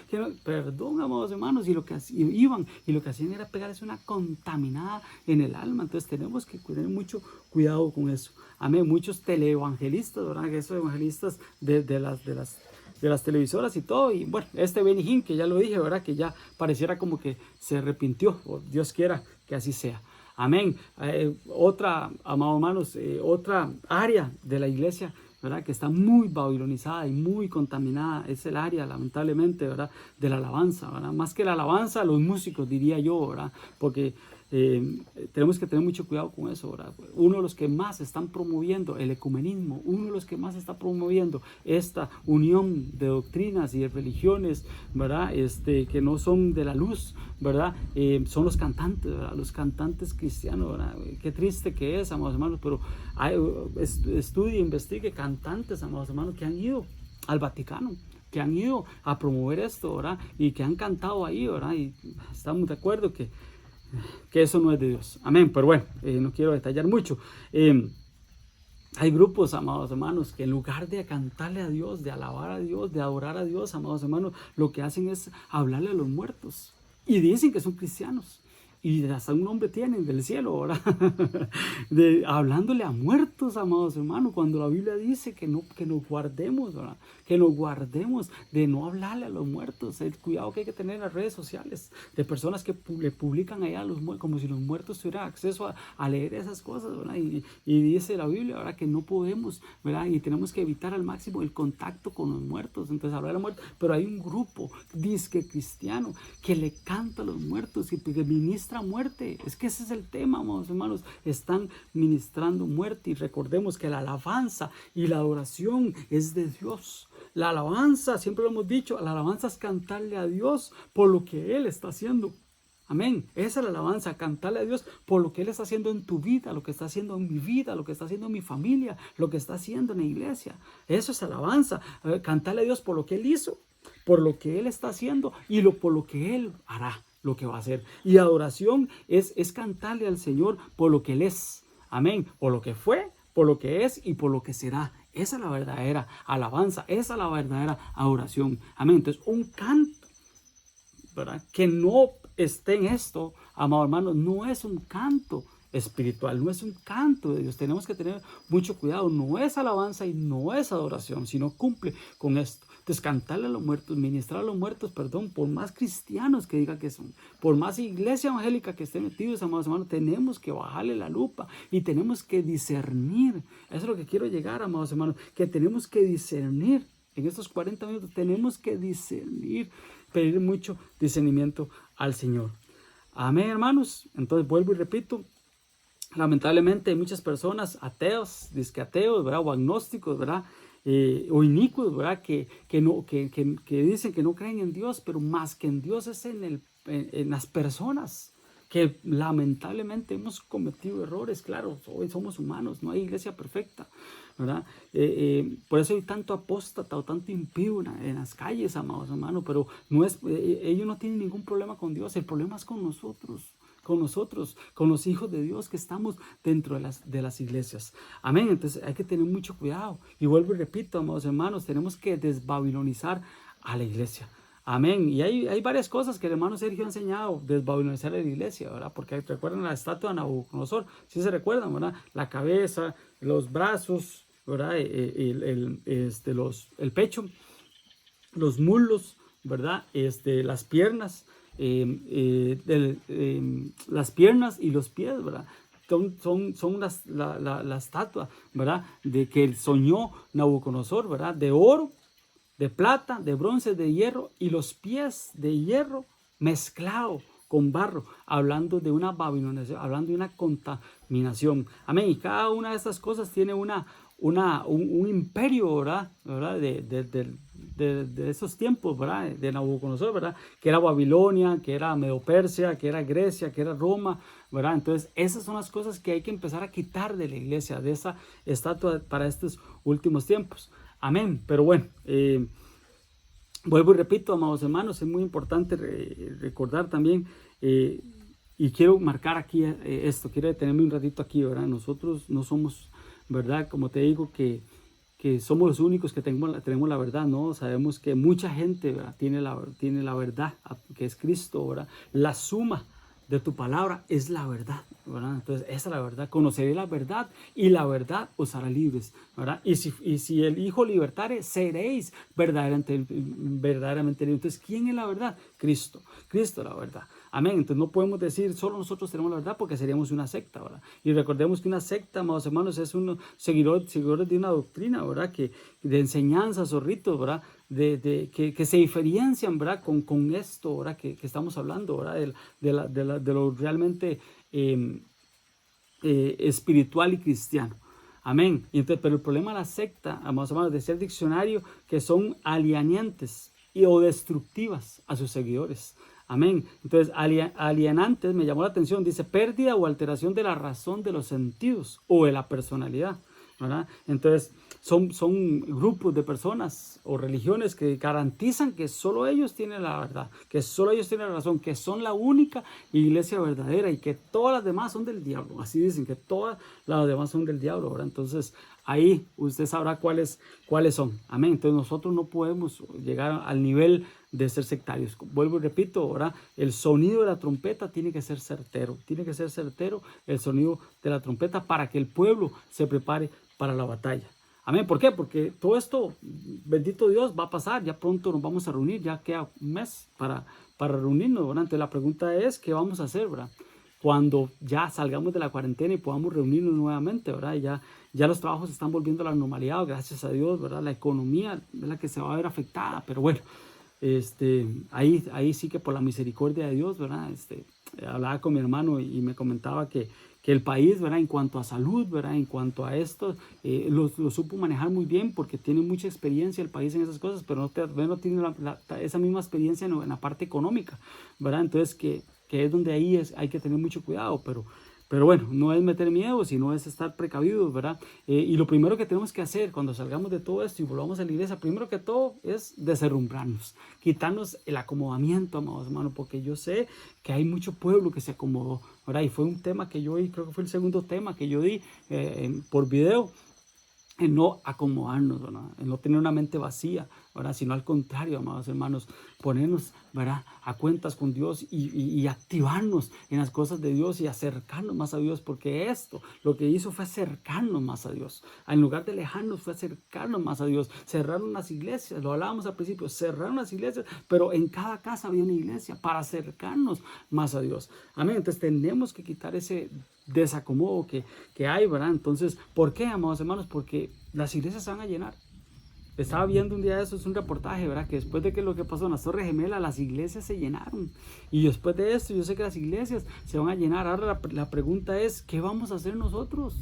perdón, amados hermanos, y lo que hacían era pegarles una contaminada en el alma. Entonces tenemos que tener mucho cuidado con eso. Amén. Muchos teleevangelistas, ¿verdad? Que esos evangelistas de las televisoras y todo, y bueno, Benny Hinn, que ya lo dije, ¿verdad? Que ya pareciera como que se arrepintió, o Dios quiera que así sea. Amén. Otra, amados hermanos, otra área de la iglesia, ¿verdad? Que está muy babilonizada y muy contaminada, es el área, lamentablemente, ¿verdad? De la alabanza, ¿verdad? Más que la alabanza, los músicos, diría yo, ¿verdad? Porque tenemos que tener mucho cuidado con eso, ¿verdad? Uno de los que más están promoviendo el ecumenismo, uno de los que más está promoviendo esta unión de doctrinas y de religiones, ¿verdad? Que no son de la luz, ¿verdad? Son los cantantes, ¿verdad? Los cantantes cristianos, ¿verdad? Qué triste que es, amados hermanos, pero estudie, investigue cantantes, amados hermanos, que han ido al Vaticano, que han ido a promover esto, ¿verdad? Y que han cantado ahí, ¿verdad? Y estamos de acuerdo que eso no es de Dios. Amén. Pero bueno, no quiero detallar mucho. Hay grupos, amados hermanos, que en lugar de cantarle a Dios, de alabar a Dios, de adorar a Dios, amados hermanos, lo que hacen es hablarle a los muertos. Y dicen que son cristianos. y hasta un nombre tienen del cielo, ¿verdad? Hablándole a muertos, amados hermanos, cuando la Biblia dice que nos guardemos, ¿verdad? Que nos guardemos de no hablarle a los muertos. El cuidado que hay que tener en las redes sociales, de personas que le publican allá a los muertos, como si los muertos tuvieran acceso a leer esas cosas, ¿verdad? Y dice la Biblia, ¿verdad? Que no podemos, ¿verdad? Y tenemos que evitar al máximo el contacto con los muertos. Entonces, hablar a los muertos, pero hay un grupo, disque cristiano, que le canta a los muertos y que ministra muerte. Es que ese es el tema, amados hermanos. Están ministrando muerte, y recordemos que la alabanza y la adoración es de Dios. La alabanza, siempre lo hemos dicho, la alabanza es cantarle a Dios por lo que Él está haciendo. Amén. Esa es la alabanza, cantarle a Dios por lo que Él está haciendo en tu vida, lo que está haciendo en mi vida, lo que está haciendo en mi familia, lo que está haciendo en la iglesia. Eso es alabanza. Cantarle a Dios por lo que Él hizo, por lo que Él está haciendo y por lo que Él hará, lo que va a hacer. Y adoración es cantarle al Señor por lo que Él es. Amén. Por lo que fue, por lo que es y por lo que será. Esa es la verdadera alabanza, esa es la verdadera adoración. Amén. Entonces, un canto, ¿verdad?, que no esté en esto, amado hermano, no es un canto espiritual, no es un canto de Dios. Tenemos que tener mucho cuidado. No es alabanza y no es adoración, sino cumple con esto. Entonces, cantarle a los muertos, ministrar a los muertos, perdón, por más cristianos que digan que son, por más iglesia evangélica que estén metidos, amados hermanos, tenemos que bajarle la lupa y tenemos que discernir. Eso es lo que quiero llegar, amados hermanos, que tenemos que discernir. En estos 40 minutos tenemos que discernir, pedir mucho discernimiento al Señor. Amén, hermanos. Entonces, vuelvo y repito, lamentablemente hay muchas personas ateos, disqueateos, ¿verdad?, o agnósticos, ¿verdad?, o inicuos, ¿verdad?, que dicen que no creen en Dios, pero más que en Dios es en las personas, que lamentablemente hemos cometido errores. Claro, hoy somos humanos, no hay iglesia perfecta, ¿verdad? Por eso hay tanto apóstata o tanto impío en las calles, amados hermanos, pero ellos no tienen ningún problema con Dios, el problema es con nosotros, con los hijos de Dios que estamos dentro de las iglesias. Amén. Entonces hay que tener mucho cuidado. Y vuelvo y repito, amados hermanos, tenemos que desbabilonizar a la iglesia. Amén. Y hay varias cosas que el hermano Sergio ha enseñado, desbabilonizar a la iglesia, ¿verdad? Porque recuerdan la estatua de Nabucodonosor, sí se recuerdan, ¿verdad? La cabeza, los brazos, ¿verdad? El pecho, los muslos, ¿verdad? Las piernas. Las piernas y los pies, ¿verdad? Son la estatua, ¿verdad?, de que soñó Nabucodonosor, ¿verdad?, de oro, de plata, de bronce, de hierro, y los pies de hierro mezclado con barro, hablando de una babilonización, hablando de una contaminación. Amén. Y cada una de estas cosas tiene un imperio, ¿verdad? De esos tiempos, ¿verdad?, de Nabucodonosor, ¿verdad?, que era Babilonia, que era Medo-Persia, que era Grecia, que era Roma, ¿verdad? Entonces, esas son las cosas que hay que empezar a quitar de la iglesia, de esa estatua para estos últimos tiempos. Amén. Pero bueno, vuelvo y repito, amados hermanos, es muy importante recordar también, y quiero marcar aquí esto, quiero detenerme un ratito aquí, ¿verdad? Nosotros no somos, ¿verdad?, como te digo, que somos los únicos que tenemos la verdad, ¿no? Sabemos que mucha gente, ¿verdad?, tiene la verdad, que es Cristo, ¿verdad? La suma de tu palabra es la verdad, ¿verdad? Entonces, esa es la verdad. Conoceré la verdad y la verdad os hará libres, ¿verdad? Y si el Hijo libertare, seréis verdaderamente libres. Entonces, ¿quién es la verdad? Cristo. Cristo es la verdad. Amén. Entonces no podemos decir solo nosotros tenemos la verdad, porque seríamos una secta, ¿verdad? Y recordemos que una secta, amados hermanos, es un seguidores de una doctrina, ¿verdad?, de enseñanzas o ritos, ¿verdad?, que se diferencian, ¿verdad?, con esto, ¿verdad?, que estamos hablando, ¿verdad?, de lo realmente espiritual y cristiano. Amén. Y entonces, pero el problema de la secta, amados hermanos, decía el diccionario, que son alienantes o destructivas a sus seguidores. Amén. Entonces, alienantes, me llamó la atención, dice pérdida o alteración de la razón de los sentidos o de la personalidad, ¿verdad? Entonces, son grupos de personas o religiones que garantizan que solo ellos tienen la verdad, que solo ellos tienen la razón, que son la única iglesia verdadera y que todas las demás son del diablo. Así dicen, que todas las demás son del diablo, ¿verdad? Entonces, ahí usted sabrá cuáles son. Amén. Entonces nosotros no podemos llegar al nivel de ser sectarios. Vuelvo y repito, ahora el sonido de la trompeta tiene que ser certero. Tiene que ser certero el sonido de la trompeta para que el pueblo se prepare para la batalla. Amén. ¿Por qué? Porque todo esto, bendito Dios, va a pasar. Ya pronto nos vamos a reunir. Ya queda un mes para reunirnos, ¿verdad? Entonces la pregunta es, ¿qué vamos a hacer, verdad? Cuando ya salgamos de la cuarentena y podamos reunirnos nuevamente, ¿verdad? Ya los trabajos están volviendo a la normalidad, gracias a Dios, ¿verdad? La economía es la que se va a ver afectada, pero bueno, ahí sí que por la misericordia de Dios, ¿verdad? Hablaba con mi hermano y me comentaba que el país, ¿verdad? En cuanto a salud, ¿verdad? En cuanto a esto, lo supo manejar muy bien porque tiene mucha experiencia el país en esas cosas, pero no tiene esa misma experiencia en la parte económica, ¿verdad? Entonces, que es donde ahí hay que tener mucho cuidado, pero bueno, no es meter miedo, sino es estar precavidos, ¿verdad? Y lo primero que tenemos que hacer cuando salgamos de todo esto y volvamos a la iglesia, primero que todo es deserrumbrarnos, quitarnos el acomodamiento, amados hermanos, porque yo sé que hay mucho pueblo que se acomodó, ¿verdad? Y fue un tema que yo di, creo que fue el segundo tema que yo di por video, en no acomodarnos, ¿verdad? En no tener una mente vacía, ¿verdad? Sino al contrario, amados hermanos, ponernos, ¿verdad? A cuentas con Dios y activarnos en las cosas de Dios y acercarnos más a Dios, porque esto lo que hizo fue acercarnos más a Dios. En lugar de alejarnos, fue acercarnos más a Dios. Cerraron las iglesias, lo hablábamos al principio, cerraron las iglesias, pero en cada casa había una iglesia para acercarnos más a Dios. Amén. Entonces tenemos que quitar ese desacomodo que hay, ¿verdad? Entonces, ¿por qué, amados hermanos? Porque las iglesias se van a llenar. Estaba viendo un día de eso, es un reportaje, ¿verdad? Que después de que lo que pasó en las Torres Gemelas, las iglesias se llenaron. Y después de esto, yo sé que las iglesias se van a llenar. Ahora la pregunta es, ¿qué vamos a hacer nosotros?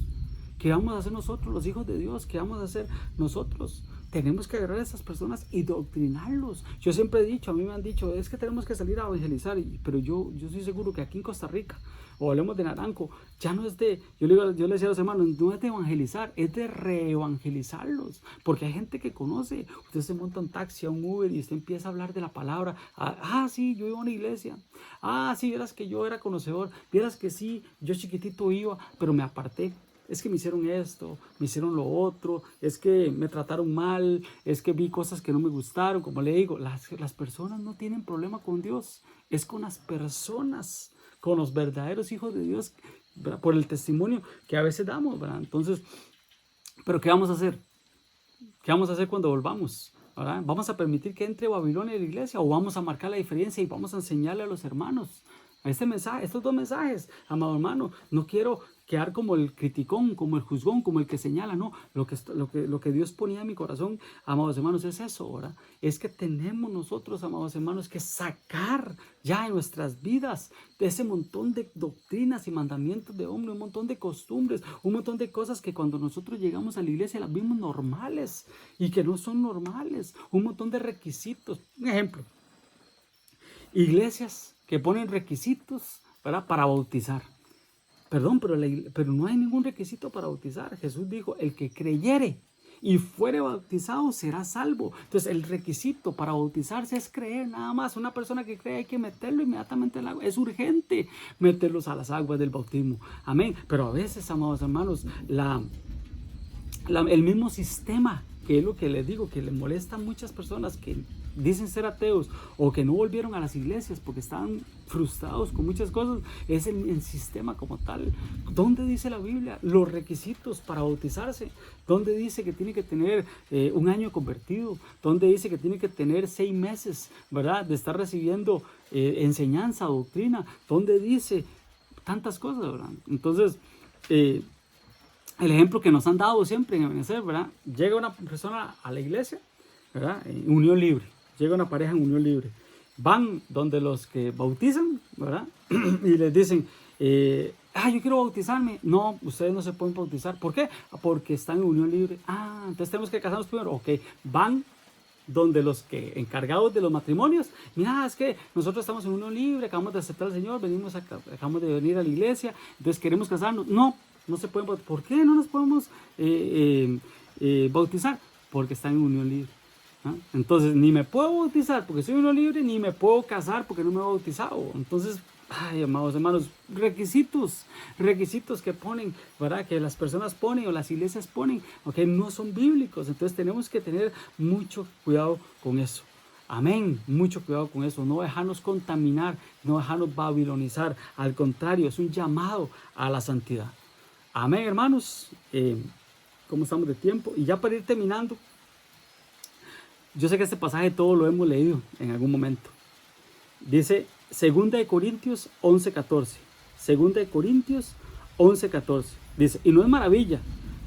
¿Qué vamos a hacer nosotros, los hijos de Dios? ¿Qué vamos a hacer nosotros? Tenemos que agarrar a estas personas y doctrinarlos. Yo siempre he dicho, a mí me han dicho, es que tenemos que salir a evangelizar, pero yo estoy seguro que aquí en Costa Rica, o hablemos de Naranjo, ya no es de, yo le decía a los hermanos, no es de evangelizar, es de reevangelizarlos, porque hay gente que conoce, usted se monta un taxi, a un Uber, y usted empieza a hablar de la palabra, sí, yo iba a una iglesia, sí, vieras que yo era conocedor, vieras que sí, yo chiquitito iba, pero me aparté. Es que me hicieron esto, me hicieron lo otro, es que me trataron mal, es que vi cosas que no me gustaron. Como le digo, las personas no tienen problema con Dios, es con las personas, con los verdaderos hijos de Dios, ¿verdad? Por el testimonio que a veces damos, ¿verdad? Entonces, ¿pero qué vamos a hacer? ¿Qué vamos a hacer cuando volvamos? ¿Verdad? ¿Vamos a permitir que entre Babilonia en la iglesia o vamos a marcar la diferencia y vamos a enseñarle a los hermanos? Estos dos mensajes, amado hermano, no quiero quedar como el criticón, como el juzgón, como el que señala, no, lo que Dios ponía en mi corazón, amados hermanos, es eso, ¿verdad? Es que tenemos nosotros, amados hermanos, que sacar ya en nuestras vidas de ese montón de doctrinas y mandamientos de hombre, un montón de costumbres, un montón de cosas que cuando nosotros llegamos a la iglesia las vimos normales y que no son normales, un montón de requisitos. Un ejemplo, iglesias que ponen requisitos, ¿verdad? Para bautizar. Perdón, pero no hay ningún requisito para bautizar. Jesús dijo, el que creyere y fuere bautizado será salvo. Entonces el requisito para bautizarse es creer nada más. Una persona que cree hay que meterlo inmediatamente al agua. Es urgente meterlos a las aguas del bautismo. Amén. Pero a veces, amados hermanos, el mismo sistema, que es lo que les digo, que le molesta a muchas personas que dicen ser ateos o que no volvieron a las iglesias porque estaban frustrados con muchas cosas, es el sistema como tal. ¿Dónde dice la Biblia los requisitos para bautizarse? ¿Dónde dice que tiene que tener un año convertido? ¿Dónde dice que tiene que tener 6 meses, ¿verdad?, de estar recibiendo enseñanza, doctrina? ¿Dónde dice tantas cosas, verdad? Entonces, el ejemplo que nos han dado siempre en Ebenecer, ¿verdad? Llega una persona a la iglesia, ¿verdad?, en unión libre. Llega una pareja en unión libre. Van donde los que bautizan, ¿verdad? Y les dicen, yo quiero bautizarme. No, ustedes no se pueden bautizar. ¿Por qué? Porque están en unión libre. Entonces tenemos que casarnos primero. Ok, van donde los que encargados de los matrimonios, mira, es que nosotros estamos en unión libre, acabamos de aceptar al Señor, acabamos de venir a la iglesia, entonces queremos casarnos. No se pueden bautizar. ¿Por qué no nos podemos bautizar? Porque están en unión libre. Entonces, ni me puedo bautizar porque soy uno libre, ni me puedo casar porque no me he bautizado. Entonces, Ay, amados hermanos, requisitos que ponen, ¿verdad? Que las personas ponen o las iglesias ponen, ok, no son bíblicos. Entonces tenemos que tener mucho cuidado con eso. Amén, mucho cuidado con eso. No dejarnos contaminar, no dejarnos babilonizar. Al contrario, es un llamado a la santidad. Amén, hermanos. ¿Cómo estamos de tiempo? Y ya para ir terminando, yo sé que este pasaje todo lo hemos leído en algún momento. Dice 2 Corintios 11:14. 2 Corintios 11:14. Dice, y no es maravilla,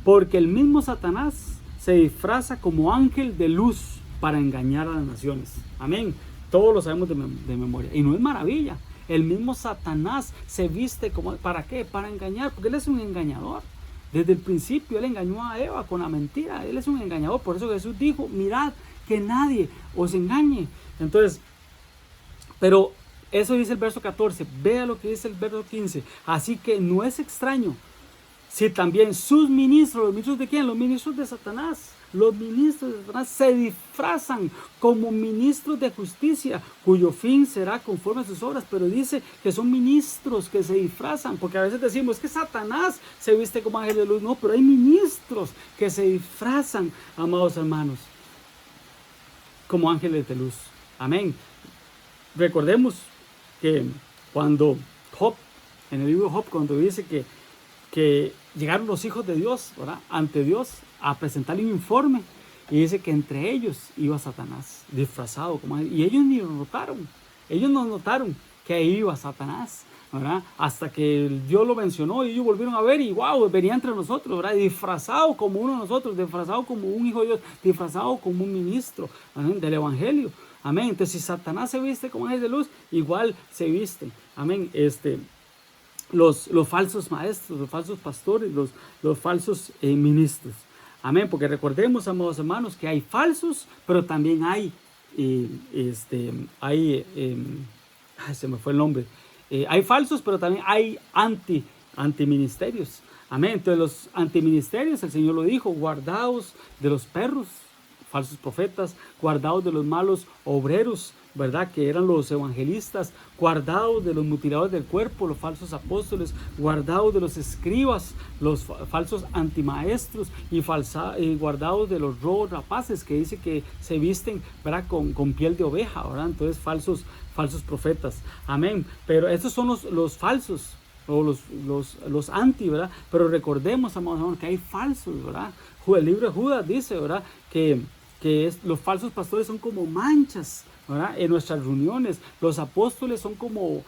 porque el mismo Satanás se disfraza como ángel de luz para engañar a las naciones. Amén. Todos lo sabemos de memoria. Y no es maravilla. El mismo Satanás se viste como... ¿Para qué? Para engañar, porque él es un engañador. Desde el principio él engañó a Eva con la mentira. Él es un engañador. Por eso Jesús dijo, mirad que nadie os engañe. Entonces, pero eso dice el verso 14. Vea lo que dice el verso 15. Así que no es extraño si también sus ministros, ¿los ministros de quién? Los ministros de Satanás. Los ministros de Satanás se disfrazan como ministros de justicia, cuyo fin será conforme a sus obras. Pero dice que son ministros que se disfrazan, porque a veces decimos que Satanás se viste como ángel de luz. No, pero hay ministros que se disfrazan, amados hermanos, como ángeles de luz. Amén. Recordemos que cuando Job, en el libro de Job, cuando dice que llegaron los hijos de Dios, ¿verdad?, ante Dios a presentarle un informe, y dice que entre ellos iba Satanás disfrazado como ángel, y ellos ni lo notaron. Ellos no notaron que ahí iba Satanás, ¿verdad?, hasta que Dios lo mencionó y ellos volvieron a ver y wow, venía entre nosotros, ¿verdad?, disfrazado como uno de nosotros, disfrazado como un hijo de Dios, disfrazado como un ministro, ¿verdad?, del evangelio. Amén. Entonces, si Satanás se viste como ángel de luz, igual se visten. Amén. Los falsos maestros, los falsos pastores, los falsos ministros. Amén. Porque recordemos, amados hermanos, que hay falsos, pero también hay, se me fue el nombre. Hay falsos, pero también hay antiministerios. Amén. Entonces, los antiministerios, el Señor lo dijo, guardaos de los perros, falsos profetas, guardados de los malos obreros, ¿verdad?, que eran los evangelistas, guardados de los mutiladores del cuerpo, los falsos apóstoles, guardados de los escribas, los falsos antimaestros, y guardados de los robos rapaces, que dice que se visten, ¿verdad?, con piel de oveja, ¿verdad? Entonces falsos profetas. Amén. Pero estos son los falsos, o los anti, ¿verdad? Pero recordemos, amados, que hay falsos, ¿verdad? El libro de Judas dice, ¿verdad?, que los falsos pastores son como manchas, ¿verdad?, en nuestras reuniones. Los apóstoles son como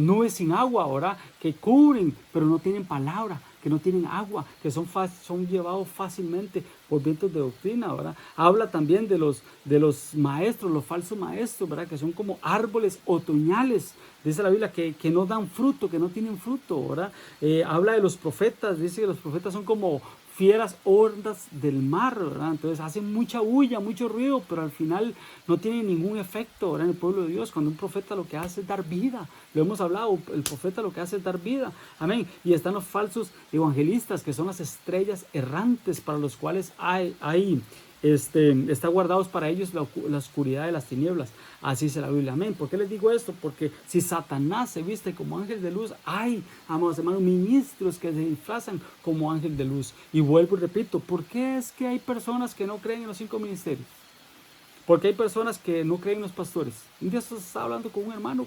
nubes sin agua, ¿verdad?, que cubren, pero no tienen palabra, que no tienen agua, que son llevados fácilmente por vientos de doctrina, ¿verdad? Habla también de los maestros, los falsos maestros, ¿verdad?, que son como árboles otoñales. Dice la Biblia que no dan fruto, que no tienen fruto, ¿verdad? Habla de los profetas, dice que los profetas son como fieras hordas del mar, ¿verdad? Entonces hacen mucha bulla, mucho ruido, pero al final no tienen ningún efecto, ¿verdad?, en el pueblo de Dios. Cuando un profeta lo que hace es dar vida, lo hemos hablado, el profeta lo que hace es dar vida, amén. Y están los falsos evangelistas, que son las estrellas errantes, para los cuales está guardados para ellos la oscuridad de las tinieblas. Así dice la Biblia, amén. ¿Por qué les digo esto? Porque si Satanás se viste como ángel de luz, hay, amados hermanos, ministros que se disfrazan como ángel de luz. Y vuelvo y repito, ¿por qué es que hay personas que no creen en los 5 ministerios? Porque hay personas que no creen en los pastores. Un día estaba hablando con un hermano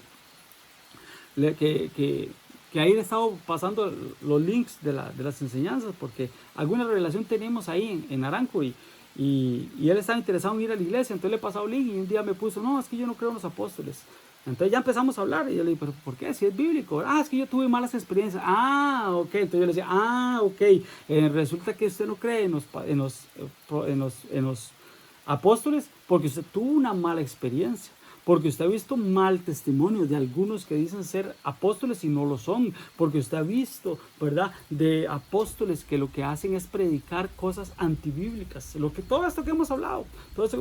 que ahí le estaba pasando los links de las enseñanzas, porque alguna revelación tenemos ahí en Naranjo, y él estaba interesado en ir a la iglesia. Entonces le he pasado el link, y un día me puso, no, es que yo no creo en los apóstoles. Entonces ya empezamos a hablar, y yo le dije, ¿pero por qué? Si es bíblico. Es que yo tuve malas experiencias. Ok. Entonces yo le decía, ok. Resulta que usted no cree en los apóstoles porque usted tuvo una mala experiencia. Porque usted ha visto mal testimonio de algunos que dicen ser apóstoles y no lo son. Porque usted ha visto, ¿verdad?, de apóstoles que lo que hacen es predicar cosas antibíblicas. Todo esto que hemos hablado. Entonces,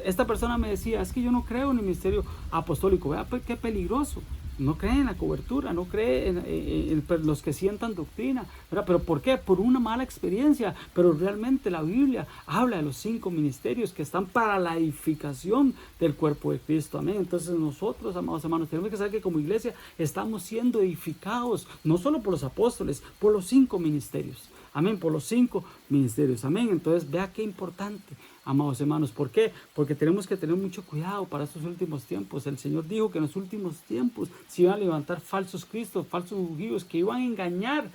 esta persona me decía, es que yo no creo en el ministerio apostólico. Vea, qué peligroso. no cree en la cobertura, no cree en los que sientan doctrina, ¿verdad? ¿Pero por qué? Por una mala experiencia. Pero realmente la Biblia habla de los 5 ministerios que están para la edificación del cuerpo de Cristo. Amén. Entonces nosotros, amados hermanos, tenemos que saber que como iglesia estamos siendo edificados, no solo por los apóstoles, por los 5 ministerios. Amén, por los 5 ministerios. Amén. Entonces, vea qué importante, amados hermanos. ¿Por qué? Porque tenemos que tener mucho cuidado para estos últimos tiempos. El Señor dijo que en los últimos tiempos se iban a levantar falsos cristos, falsos ungidos, que iban a engañar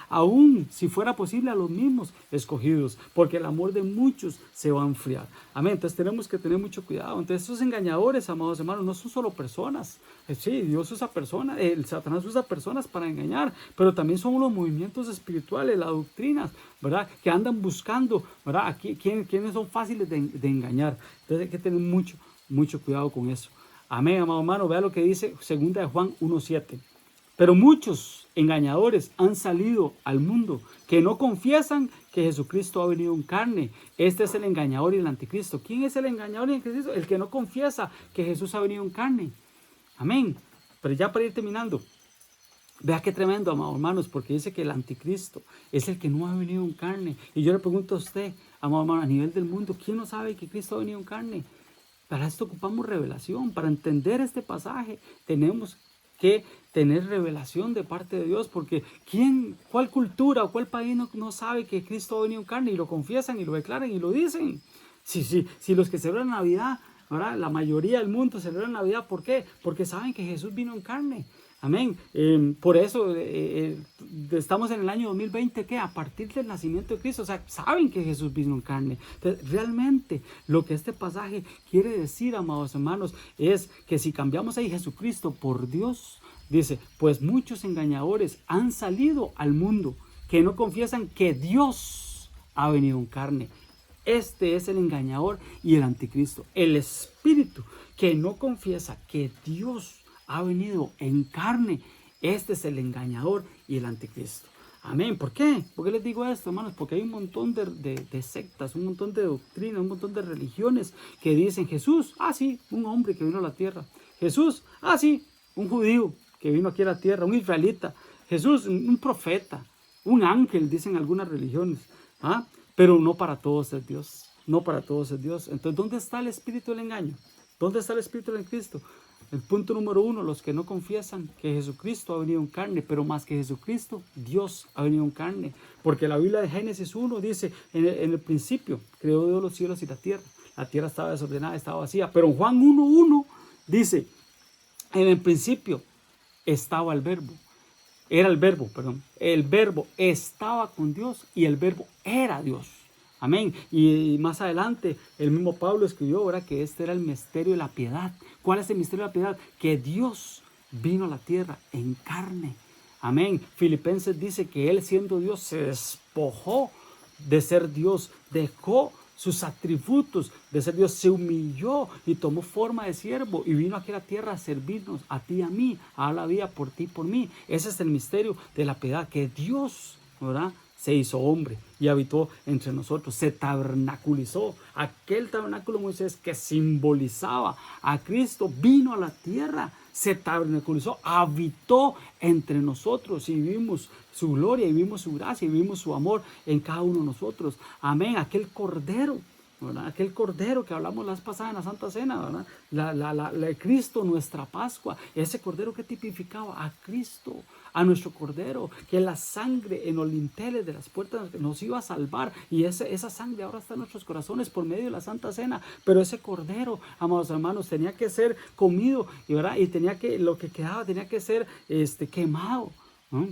aún, si fuera posible, a los mismos escogidos, porque el amor de muchos se va a enfriar. Amén. Entonces tenemos que tener mucho cuidado. Entonces esos engañadores, amados hermanos, no son solo personas. Sí, Dios usa personas, el Satanás usa personas para engañar, pero también son los movimientos espirituales, las doctrinas, ¿verdad? Que andan buscando, ¿verdad? Aquí, ¿quiénes son fáciles de engañar? Entonces hay que tener mucho cuidado con eso. Amén, amado hermano. Vea lo que dice 2 de Juan 1:7. Pero muchos engañadores han salido al mundo que no confiesan que Jesucristo ha venido en carne. Este es el engañador y el anticristo. ¿Quién es el engañador y el anticristo? El que no confiesa que Jesús ha venido en carne. Amén. Pero ya para ir terminando, vea qué tremendo, amados hermanos, porque dice que el anticristo es el que no ha venido en carne. Y yo le pregunto a usted, amado hermano, a nivel del mundo, ¿quién no sabe que Cristo ha venido en carne? Para esto ocupamos revelación. Para entender este pasaje tenemos que tener revelación de parte de Dios, porque cuál cultura o cuál país no sabe que Cristo ha venido en carne y lo confiesan y lo declaran y lo dicen? Si los que celebran Navidad, ¿verdad? La mayoría del mundo celebra Navidad, ¿por qué? Porque saben que Jesús vino en carne. Amén. Por eso estamos en el año 2020, que a partir del nacimiento de Cristo, o sea, saben que Jesús vino en carne. Entonces, realmente lo que este pasaje quiere decir, amados hermanos, es que si cambiamos ahí Jesucristo por Dios, dice, pues muchos engañadores han salido al mundo que no confiesan que Dios ha venido en carne. Este es el engañador y el anticristo, el espíritu que no confiesa que Dios ha venido en carne. Este es el engañador y el anticristo. Amén. ¿Por qué? ¿Por qué les digo esto, hermanos? Porque hay un montón de sectas, un montón de doctrinas, un montón de religiones que dicen Jesús, sí, un hombre que vino a la tierra. Jesús, sí, un judío que vino aquí a la tierra, un israelita. Jesús, un profeta, un ángel, dicen algunas religiones. Pero no para todos es Dios. No para todos es Dios. Entonces, ¿dónde está el espíritu del engaño? ¿Dónde está el espíritu del Cristo? El punto número 1, los que no confiesan que Jesucristo ha venido en carne, pero más que Jesucristo, Dios ha venido en carne. Porque la Biblia de Génesis 1 dice, en el principio creó Dios los cielos y la tierra estaba desordenada, estaba vacía. Pero en Juan 1:1 dice, en el principio estaba el verbo. El verbo estaba con Dios y el verbo era Dios. Amén. Y más adelante el mismo Pablo escribió, ¿verdad?, que este era el misterio de la piedad. ¿Cuál es el misterio de la piedad? Que Dios vino a la tierra en carne. Amén. Filipenses dice que Él, siendo Dios, se despojó de ser Dios, dejó sus atributos de ser Dios, se humilló y tomó forma de siervo y vino aquí a la tierra a servirnos, a ti y a mí, a dar la vida por ti y por mí. Ese es el misterio de la piedad, que Dios, ¿verdad?, se hizo hombre y habitó entre nosotros, se tabernaculizó. Aquel tabernáculo de Moisés que simbolizaba a Cristo vino a la tierra, se tabernaculizó, habitó entre nosotros y vivimos su gloria, y vivimos su gracia, y vivimos su amor en cada uno de nosotros. Amén. Aquel cordero, ¿verdad?, aquel cordero que hablamos la vez pasada en la Santa Cena, ¿verdad?, la Cristo, nuestra Pascua, ese cordero que tipificaba a Cristo, a nuestro cordero, que la sangre en los linteles de las puertas nos iba a salvar, y esa sangre ahora está en nuestros corazones por medio de la Santa Cena. Pero ese cordero, amados hermanos, tenía que ser comido, ¿verdad?, y lo que quedaba tenía que ser quemado.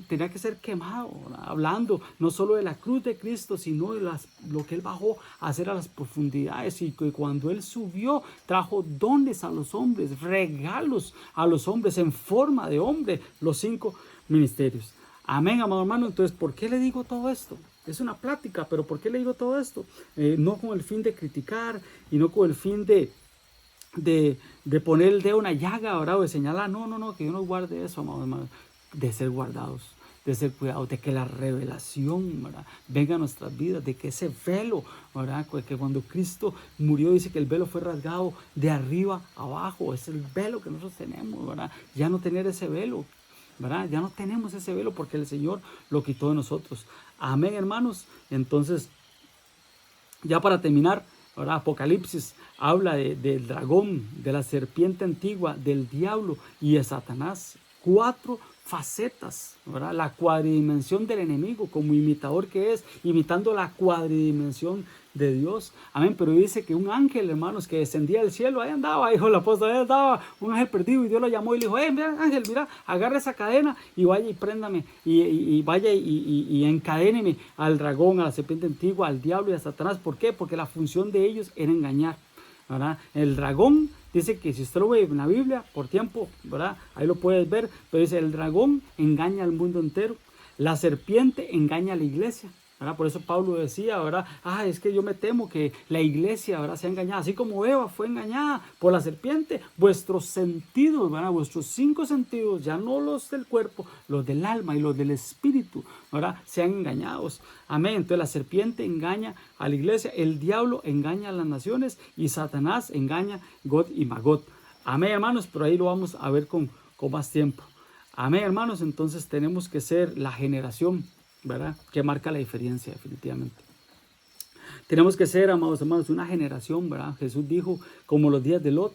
Tenía que ser quemado, ¿verdad?, hablando no solo de la cruz de Cristo, sino de lo que Él bajó a hacer a las profundidades, y que cuando Él subió trajo dones a los hombres, regalos a los hombres en forma de hombre, los 5 ministerios. Amén, amado hermano. Entonces, ¿por qué le digo todo esto? Es una plática, pero ¿por qué le digo todo esto? No con el fin de criticar y no con el fin de poner el dedo en una llaga, ¿verdad?, o de señalar, no, que Dios nos guarde eso, amado hermano, de ser guardados. de ser cuidados, de que la revelación, ¿verdad?, venga a nuestras vidas, de que ese velo, ¿verdad?, que cuando Cristo murió dice que el velo fue rasgado de arriba a abajo. Es el velo que nosotros tenemos, ¿verdad? Ya no tener ese velo, ¿verdad? Ya no tenemos ese velo porque el Señor lo quitó de nosotros. Amén, hermanos. Entonces, ya para terminar, ¿verdad?, Apocalipsis habla del dragón, de la serpiente antigua, del diablo y de Satanás. 4 facetas, ¿verdad? La cuadridimensión del enemigo como imitador que es, imitando la cuadridimensión de Dios. Amén. Pero dice que un ángel, hermanos, que descendía del cielo, ahí andaba, hijo, la apóstol, ahí andaba un ángel perdido, y Dios lo llamó y le dijo: mira, ángel, mira, agarra esa cadena y vaya y préndame, y vaya y encadéneme al dragón, a la serpiente antigua, al diablo y a Satanás. ¿Por qué? Porque la función de ellos era engañar, ¿verdad? El dragón dice que, si usted lo ve en la Biblia por tiempo, ¿verdad?, ahí lo puedes ver, pero dice: el dragón engaña al mundo entero, la serpiente engaña a la iglesia, ¿verdad? Por eso Pablo decía, ¿verdad?, es que yo me temo que la iglesia, ¿verdad?, sea engañada, así como Eva fue engañada por la serpiente. Vuestros sentidos, ¿verdad?, vuestros 5 sentidos, ya no los del cuerpo, los del alma y los del espíritu, ¿verdad?, sean engañados. Amén. Entonces la serpiente engaña a la iglesia, el diablo engaña a las naciones y Satanás engaña Gog y Magog. Amén, hermanos, pero ahí lo vamos a ver con más tiempo. Amén, hermanos. Entonces tenemos que ser la generación, ¿verdad?, que marca la diferencia, definitivamente. Tenemos que ser, amados hermanos, una generación, ¿verdad? Jesús dijo, como los días de Lot,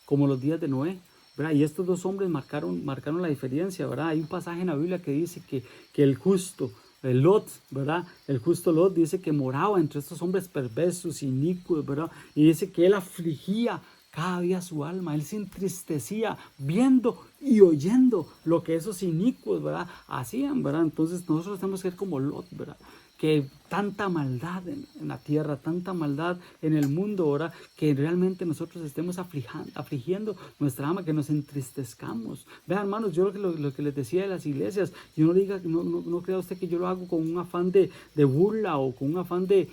como los días de Noé, ¿verdad? Y estos 2 hombres marcaron la diferencia, ¿verdad? Hay un pasaje en la Biblia que dice que el justo, el Lot, ¿verdad?, el justo Lot, dice que moraba entre estos hombres perversos, inicuos, ¿verdad? Y dice que él afligía cada día su alma, él se entristecía viendo y oyendo lo que esos inicuos, ¿verdad?, hacían, ¿verdad? Entonces nosotros tenemos que ser como Lot, ¿verdad?, que tanta maldad en la tierra, tanta maldad en el mundo, ¿verdad?, que realmente nosotros estemos afligiendo nuestra alma, que nos entristezcamos. Vean, hermanos, yo lo que les decía de las iglesias, yo no crea usted que yo lo hago con un afán de burla o con un afán de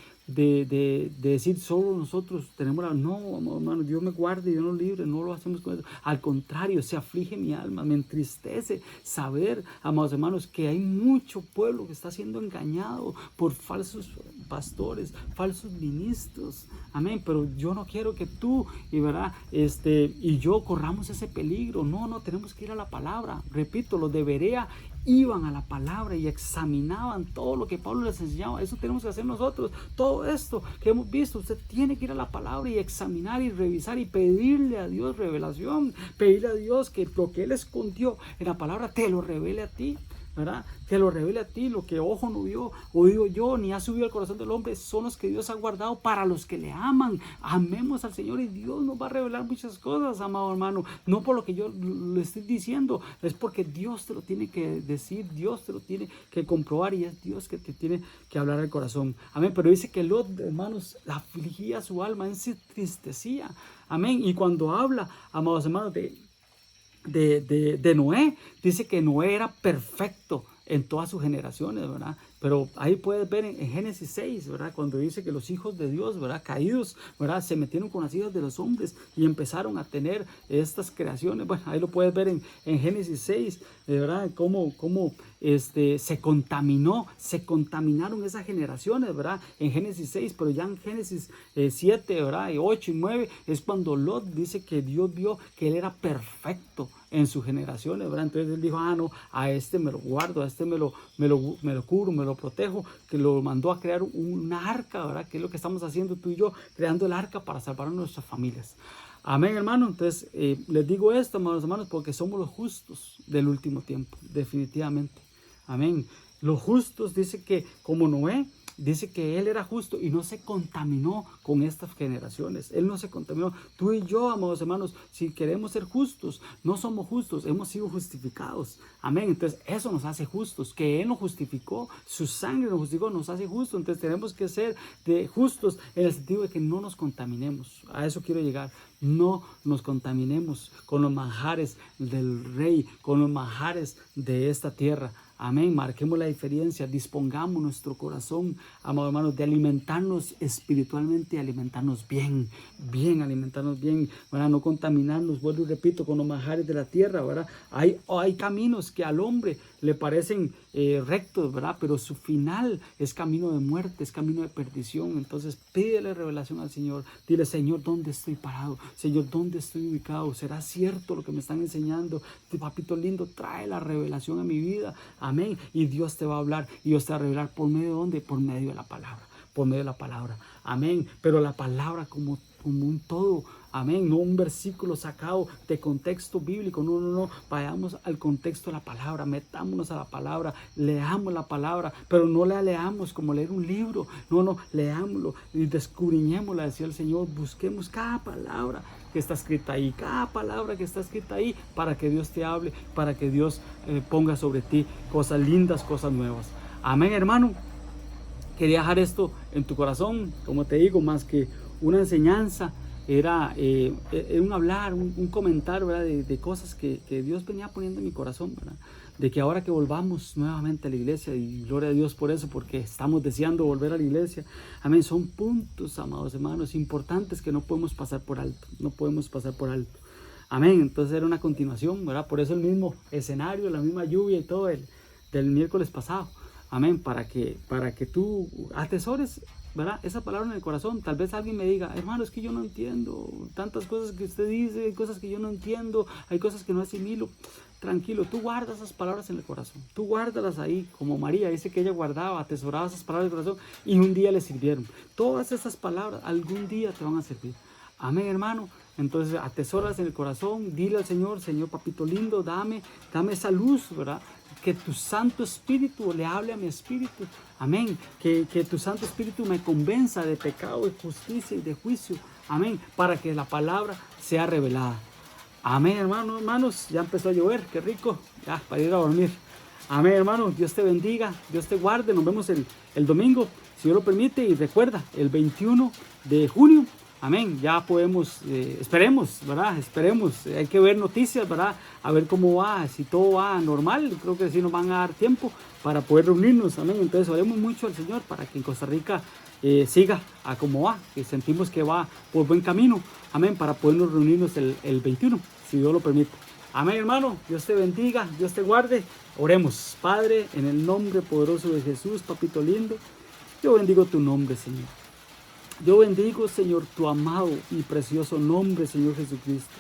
decir solo nosotros tenemos la... No, hermano, Dios me guarde, Dios nos libre, no lo hacemos con eso. Al contrario, se aflige mi alma, me entristece saber, amados hermanos, que hay mucho pueblo que está siendo engañado por falsos pastores, falsos ministros. Amén. Pero yo no quiero que tú y yo corramos ese peligro. No, tenemos que ir a la palabra. Repito, los de Berea iban a la palabra y examinaban todo lo que Pablo les enseñaba. Eso tenemos que hacer nosotros. Todo esto que hemos visto, usted tiene que ir a la palabra y examinar y revisar y pedirle a Dios revelación, pedirle a Dios que lo que Él escondió en la palabra te lo revele a ti, ¿verdad? Te lo revele a ti. Lo que ojo no vio, oído yo, ni ha subido al corazón del hombre, son los que Dios ha guardado para los que le aman. Amemos al Señor y Dios nos va a revelar muchas cosas, amado hermano. No por lo que yo le estoy diciendo, es porque Dios te lo tiene que decir, Dios te lo tiene que comprobar, y es Dios que te tiene que hablar al corazón. Amén. Pero dice que Lot, hermanos, afligía su alma, él se entristecía. Amén. Y cuando habla, amados hermanos, de Noé, dice que Noé era perfecto en todas sus generaciones, ¿verdad? Pero ahí puedes ver en Génesis 6, ¿verdad?, cuando dice que los hijos de Dios, ¿verdad?, caídos, ¿verdad?, se metieron con las hijas de los hombres y empezaron a tener estas creaciones. Bueno, ahí lo puedes ver en Génesis 6, ¿verdad?, cómo se contaminaron esas generaciones, ¿verdad?, en Génesis 6, pero ya en Génesis 7, ¿verdad?, y 8 y 9 es cuando Lot dice que Dios vio que él era perfecto en sus generaciones, ¿verdad? Entonces él dijo: no, a este me lo guardo, a este me lo cubro, me lo protejo, que lo mandó a crear una arca, ¿verdad? Que es lo que estamos haciendo tú y yo, creando el arca para salvar a nuestras familias. Amén, hermano. Entonces les digo esto, amados hermanos, porque somos los justos del último tiempo, definitivamente. Amén. Los justos, dice que como Noé, dice que él era justo y no se contaminó con estas generaciones. Él no se contaminó. Tú y yo, amados hermanos, si queremos ser justos, no somos justos, hemos sido justificados. Amén. Entonces eso nos hace justos, que Él nos justificó, su sangre nos justificó, nos hace justos. Entonces tenemos que ser justos en el sentido de que no nos contaminemos. A eso quiero llegar. No nos contaminemos con los manjares del rey, con los manjares de esta tierra. Amén. Marquemos la diferencia. Dispongamos nuestro corazón, amados hermanos, de alimentarnos espiritualmente y alimentarnos bien. Bien, alimentarnos bien, ¿verdad? No contaminarnos, vuelvo y repito, con los manjares de la tierra, ¿verdad? Hay caminos que al hombre le parecen rectos, ¿verdad? Pero su final es camino de muerte, es camino de perdición. Entonces pídele revelación al Señor. Dile: Señor, ¿dónde estoy parado? Señor, ¿dónde estoy ubicado? ¿Será cierto lo que me están enseñando? Papito lindo, trae la revelación a mi vida. Amén. Y Dios te va a hablar. Y Dios te va a revelar por medio de ¿dónde? Por medio de la palabra. Por medio de la palabra. Amén. Pero la palabra como un todo. Amén. No un versículo sacado de contexto bíblico. No. Vayamos al contexto de la palabra. Metámonos a la palabra. Leamos la palabra. Pero no la leamos como leer un libro. No. Leámoslo y descubriñémosla, decía el Señor. Busquemos cada palabra que está escrita ahí. Cada palabra que está escrita ahí. Para que Dios te hable. Para que Dios ponga sobre ti cosas lindas, cosas nuevas. Amén, hermano. Quería dejar esto en tu corazón. Como te digo, más que una enseñanza, era un hablar, un comentar, ¿verdad? De cosas que Dios venía poniendo en mi corazón, ¿verdad? De que ahora que volvamos nuevamente a la iglesia, y gloria a Dios por eso, porque estamos deseando volver a la iglesia. Amén. Son puntos, amados hermanos, importantes que no podemos pasar por alto. No podemos pasar por alto. Amén. Entonces era una continuación, ¿verdad? Por eso el mismo escenario, la misma lluvia y todo del miércoles pasado. Amén. Para que tú atesores, ¿verdad? Esa palabra en el corazón. Tal vez alguien me diga: hermano, es que yo no entiendo tantas cosas que usted dice, hay cosas que yo no entiendo, hay cosas que no asimilo. Tranquilo, tú guardas esas palabras en el corazón, tú guárdalas ahí, como María dice que ella guardaba, atesoraba esas palabras en el corazón, y un día le sirvieron. Todas esas palabras algún día te van a servir. Amén, hermano. Entonces atesóralas en el corazón, dile al Señor: Señor, papito lindo, dame esa luz, ¿verdad? Que tu Santo Espíritu le hable a mi espíritu. Amén. Que tu Santo Espíritu me convenza de pecado, de justicia y de juicio. Amén. Para que la palabra sea revelada. Amén, hermanos. Ya empezó a llover. Qué rico. Ya, para ir a dormir. Amén, hermano. Dios te bendiga. Dios te guarde. Nos vemos el domingo, si Dios lo permite. Y recuerda, el 21 de junio. Amén, ya podemos, esperemos, ¿verdad? Esperemos, hay que ver noticias, ¿verdad? A ver cómo va, si todo va normal. Creo que sí nos van a dar tiempo para poder reunirnos, amén. Entonces oremos mucho al Señor para que en Costa Rica siga a como va, que sentimos que va por buen camino, amén, para podernos reunirnos el 21, si Dios lo permite. Amén, hermano. Dios te bendiga, Dios te guarde. Oremos. Padre, en el nombre poderoso de Jesús, papito lindo, yo bendigo tu nombre, Señor. Yo bendigo, Señor, tu amado y precioso nombre, Señor Jesucristo.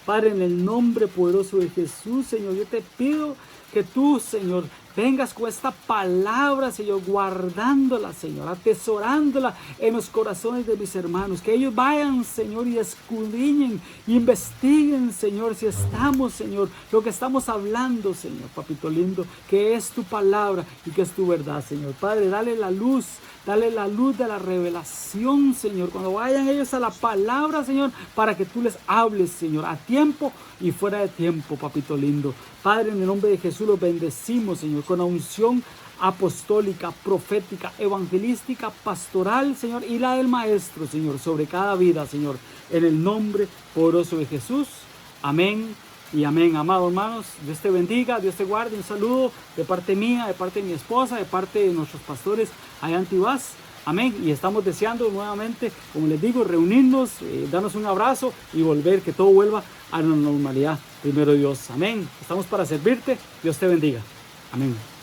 Padre, en el nombre poderoso de Jesús, Señor, yo te pido que tú, Señor, vengas con esta palabra, Señor, guardándola, Señor, atesorándola en los corazones de mis hermanos. Que ellos vayan, Señor, y escudriñen, investiguen, Señor, si estamos, Señor, lo que estamos hablando, Señor, papito lindo, que es tu palabra y que es tu verdad, Señor. Padre, dale la luz de la revelación, Señor, cuando vayan ellos a la palabra, Señor, para que tú les hables, Señor, a tiempo y fuera de tiempo, papito lindo. Padre, en el nombre de Jesús los bendecimos, Señor, con la unción apostólica, profética, evangelística, pastoral, Señor, y la del Maestro, Señor, sobre cada vida, Señor, en el nombre poderoso de Jesús. Amén y amén. Amados hermanos, Dios te bendiga, Dios te guarde. Un saludo de parte mía, de parte de mi esposa, de parte de nuestros pastores allá en Tibás. Amén. Y estamos deseando nuevamente, como les digo, reunirnos, darnos un abrazo y volver, que todo vuelva a la normalidad. Primero Dios. Amén. Estamos para servirte. Dios te bendiga. Amén.